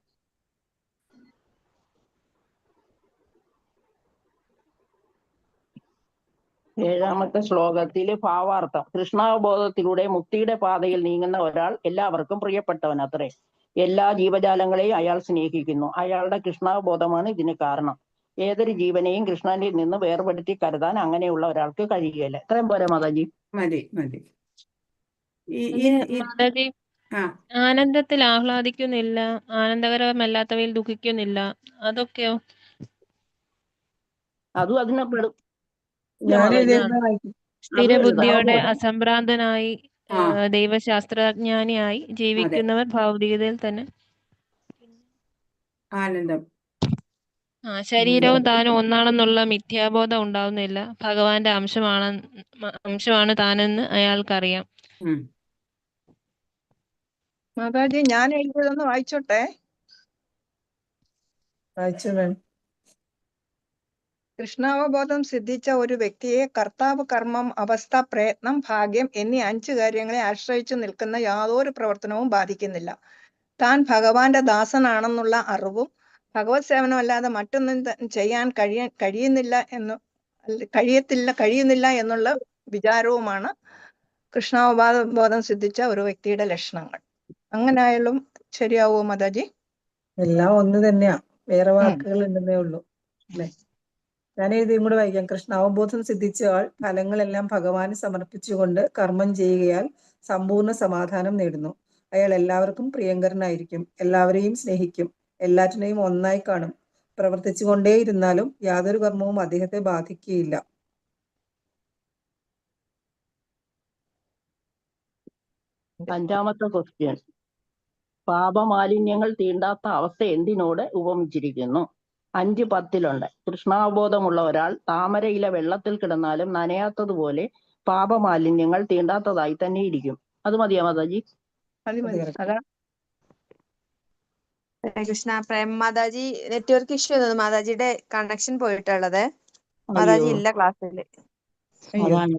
ഏഴാമത്തെ ശ്ലോകത്തില് ഭാവാർത്ഥം. കൃഷ്ണാവബോധത്തിലൂടെ മുക്തിയുടെ പാതയിൽ നീങ്ങുന്ന ഒരാൾ എല്ലാവർക്കും പ്രിയപ്പെട്ടവൻ അത്രേ. എല്ലാ ജീവജാലങ്ങളെയും അയാൾ സ്നേഹിക്കുന്നു. അയാളുടെ കൃഷ്ണാവബോധമാണ് ഇതിന് കാരണം. ഏതൊരു ജീവനെയും കൃഷ്ണനിൽ നിന്ന് വേർപെടുത്തി കരുതാൻ അങ്ങനെയുള്ള ഒരാൾക്ക് കഴിയുകയില്ല. ഇത്രയും പോരെ മാതാജി? മതി. മാതാജി, ആനന്ദത്തിൽ ആഹ്ലാദിക്കുന്നില്ല, ആനന്ദകരമല്ലാത്തവയിൽ ദുഃഖിക്കുന്നില്ല, അതൊക്കെയോ? അതും അതിനെ പെടും. ഞാൻ മാതാജി എഴുതിയിരുന്ന വായിക്കും. സ്ഥിരബുദ്ധിയോടെ അവബോധം. അസംഭ്രാന്തനായി ആ ദൈവശാസ്ത്രജ്ഞാനിയായി അതെ, ജീവിക്കുന്നവർ ഭൗതികതയിൽ തന്നെ ആനന്ദം. ശരീരവും താനും ഒന്നാണെന്നുള്ള മിഥ്യാബോധം ഉണ്ടാവുന്നില്ല. ഭഗവാന്റെ അംശമാണ് താനെന്ന് അയാൾക്കറിയാം. ഉം. മാതാജി ഞാൻ എഴുതിയതൊന്ന് വായിച്ചോട്ടെ. വായിച്ചു വേണം. കൃഷ്ണാവബോധം സിദ്ധിച്ച ഒരു വ്യക്തിയെ കർത്താവ്, കർമ്മം, അവസ്ഥ, പ്രയത്നം, ഭാഗ്യം എന്നീ 5 കാര്യങ്ങളെ ആശ്രയിച്ചു നിൽക്കുന്ന യാതൊരു പ്രവർത്തനവും ബാധിക്കുന്നില്ല. താൻ ഭഗവാന്റെ ദാസനാണെന്നുള്ള അറിവും ഭഗവത് സേവനമല്ലാതെ മറ്റൊന്നും ചെയ്യാൻ കഴിയുന്നില്ല എന്നുള്ള വിചാരവുമാണ് കൃഷ്ണാവബോധം സിദ്ധിച്ച ഒരു വ്യക്തിയുടെ ലക്ഷണങ്ങൾ. അങ്ങനെ ആയാലും ശരിയാവോ മാതാജി? എല്ലാം ഒന്ന് തന്നെയാ, വേറെ വാക്കുകൾ ഉണ്ടെന്നേ ഉള്ളൂ അല്ലെ. ഞാൻ എഴുതിയും കൂടെ വായിക്കാം. കൃഷ്ണാവബോധം സിദ്ധിച്ച ആൾ ഫലങ്ങളെല്ലാം ഭഗവാന് സമർപ്പിച്ചുകൊണ്ട് കർമ്മം ചെയ്യുകയാൽ സമ്പൂർണ്ണ സമാധാനം നേടുന്നു. അയാൾ എല്ലാവർക്കും പ്രിയങ്കരനായിരിക്കും, എല്ലാവരെയും സ്നേഹിക്കും, എല്ലാറ്റിനെയും ഒന്നായി കാണും. പ്രവർത്തിച്ചുകൊണ്ടേയിരുന്നാലും യാതൊരു കർമ്മവും അദ്ദേഹത്തെ ബാധിക്കുകയില്ല. അഞ്ചാമത്തെ ക്വസ്റ്റ്യൻ. പാപമാലിന്യങ്ങൾ തീണ്ടാത്ത അവസ്ഥ എന്തിനോട് ഉപമിച്ചിരിക്കുന്നു? 5:10 കൃഷ്ണാവബോധമുള്ള ഒരാൾ താമരയിലെ വെള്ളത്തിൽ കിടന്നാലും നനയാത്തതുപോലെ പാപമാലിന്യങ്ങൾ തീണ്ടാത്തതായി തന്നെ ഇരിക്കും. അത് മതിയാ മാതാജി? അതാ കൃഷ്ണ പ്രേം മാതാജി നെറ്റ്വർക്ക് ഇഷ്യൂ മാതാജിയുടെ കണക്ഷൻ പോയിട്ടുള്ളത്. മാതാജി ഇല്ല ക്ലാസ്സിൽ. അതാണ്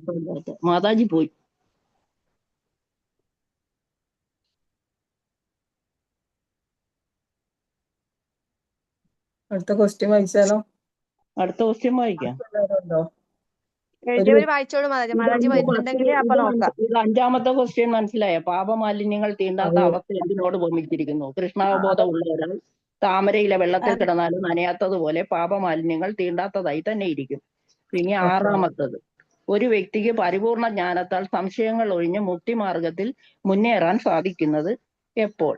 മാതാജി പോയി. അടുത്ത ക്വസ്റ്റ്യൻ വായിച്ചാലോ? അടുത്ത ക്വസ്റ്റ്യൻ വായിക്കാം. ഉണ്ടോ? എഴുതിയവര് വായിച്ചോളൂ മാതാജി. മാതാജി വരുന്നുണ്ടെങ്കിൽ അപ്പൊ നോക്കാം. ഇത് 5ാമത്തെ ക്വസ്റ്റ്യൻ മനസ്സിലായോ? പാപമാലിന്യങ്ങൾ തീണ്ടാത്ത അവസ്ഥ എന്തിനോട് ഉപമിച്ചിരിക്കുന്നു? കൃഷ്ണാവബോധം ഉള്ള ഒരാൾ താമരയിലെ വെള്ളത്തിൽ കിടന്നാലും നനയാത്തതുപോലെ പാപമാലിന്യങ്ങൾ തീണ്ടാത്തതായി തന്നെ ഇരിക്കും. ഇനി 6ാമത്തത്. ഒരു വ്യക്തിക്ക് പരിപൂർണ ജ്ഞാനത്താൽ സംശയങ്ങൾ ഒഴിഞ്ഞ് മുക്തിമാർഗത്തിൽ മുന്നേറാൻ സാധിക്കുന്നത് എപ്പോൾ?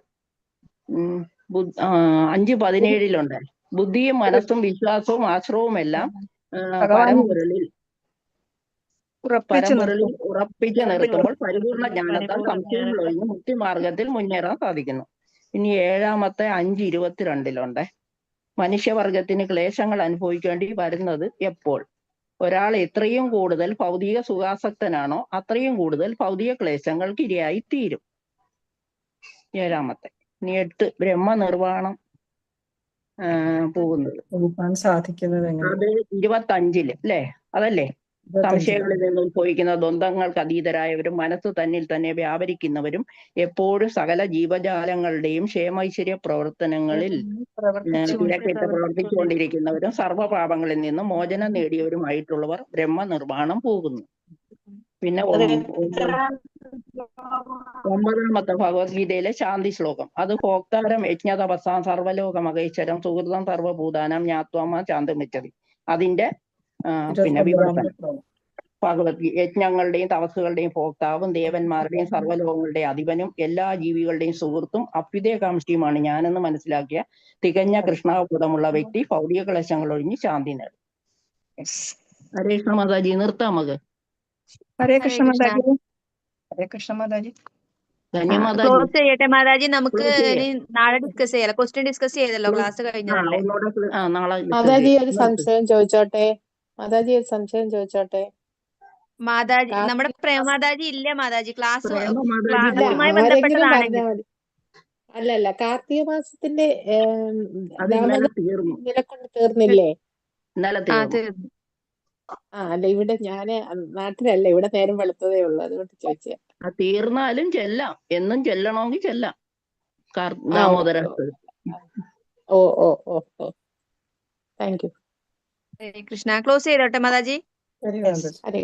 5:17 ബുദ്ധിയും മനസ്സും വിശ്വാസവും ആശ്രയവുമെല്ലാം പരമ്പൊരുളിൽ ഉറപ്പിച്ചു നിർത്തുമ്പോൾ പരിപൂർണ ജ്ഞാനത്താൽ സംശയങ്ങൾ ഒഴിഞ്ഞ് മുക്തിമാർഗത്തിൽ മുന്നേറാൻ സാധിക്കുന്നു. ഇനി 7ാമത്തെ 5:22 മനുഷ്യവർഗത്തിന് ക്ലേശങ്ങൾ അനുഭവിക്കേണ്ടി വരുന്നത് എപ്പോൾ? ഒരാൾ എത്രയും കൂടുതൽ ഭൗതിക സുഖാസക്തനാണോ അത്രയും കൂടുതൽ ഭൗതിക ക്ലേശങ്ങൾക്ക് ഇരയായി തീരും. 7ാമത്തെ. ഇനി 8 ബ്രഹ്മനിർവാണം പോകുന്നത്. സാധിക്കുന്നത് അത് 25 അല്ലേ? അതല്ലേ? സംശയങ്ങളിൽ നിന്ന് ഉത്ഭവിക്കുന്ന ദ്വന്ദ്ങ്ങൾക്ക് അതീതരായവരും മനസ്സ് തന്നിൽ തന്നെ വ്യാപരിക്കുന്നവരും എപ്പോഴും സകല ജീവജാലങ്ങളുടെയും ക്ഷേമൈശ്വര്യ പ്രവർത്തനങ്ങളിൽ തിരക്കിട്ട് പ്രവർത്തിച്ചുകൊണ്ടിരിക്കുന്നവരും സർവ്വപാപങ്ങളിൽ നിന്നും മോചനം നേടിയവരുമായിട്ടുള്ളവർ ബ്രഹ്മനിർവാണം പോകുന്നു. പിന്നെ 9ാമത്തെ ഭഗവത്ഗീതയിലെ ശാന്തി ശ്ലോകം. അത് ഭോക്താരം യജ്ഞതപസാം സർവലോകമഹേശ്വരം സുഹൃതം സർവഭൂതാനം ജ്ഞാത്വാമ ശാന്തമിച്ചതി. അതിന്റെ പിന്നെ വിവർത്തനം. യജ്ഞങ്ങളുടെയും തപസ്സുകളുടെയും ഭോക്താവും ദേവന്മാരുടെയും സർവ്വലോകങ്ങളുടെയും അധിപനും എല്ലാ ജീവികളുടെയും സുഹൃത്തും അഭ്യുദയകാംക്ഷിയുമാണ് ഞാനെന്ന് മനസ്സിലാക്കിയ തികഞ്ഞ കൃഷ്ണാവബോധമുള്ള വ്യക്തി ഭൗതിക ക്ലേശങ്ങൾ ഒഴിഞ്ഞ് ശാന്തി നേടും. ഹരേ കൃഷ്ണ മാതാജി. നിർത്താം നമുക്ക്. ഹരേ കൃഷ്ണ മാതാജി. ഹരേ കൃഷ്ണ മാതാജി. ക്ലോസ് ചെയ്യട്ടെ മാതാജി. നമുക്ക് ഇനി നാളെ ഡിസ്കസ് ചെയ്യാം. ക്വസ്റ്റ്യൻ ഡിസ്കസ് ചെയ്തല്ലോ ക്ലാസ് കഴിഞ്ഞതല്ലേ. മാതാജി ഒരു സംശയം ചോദിച്ചോട്ടെ? മാതാജി നമ്മുടെ പ്രേമമാതാജി ഇല്ല മാതാജി. ക്ലാസ്സുമായി ബന്ധപ്പെട്ടതാണെങ്കിൽ അല്ലല്ല കാർത്തിക മാസത്തിന്റെ നിലക്കൊണ്ട് തീർന്നില്ലേ? അല്ല ഇവിടെ ഞാന് നാട്ടിലല്ല, ഇവിടെ നേരം വെളുത്തതേ ഉള്ളൂ, അതുകൊണ്ട് ചോദിച്ചേ. തീർന്നാലും ചെല്ലാം, എന്നും ചെല്ലണമെങ്കിൽ ചെല്ലാം. ദാമോദര. ഓ ഓ ഓ ഓ താങ്ക് യു. കൃഷ്ണ ക്ലോസ് ചെയ്തോട്ടെ മാതാജി. ഹരേ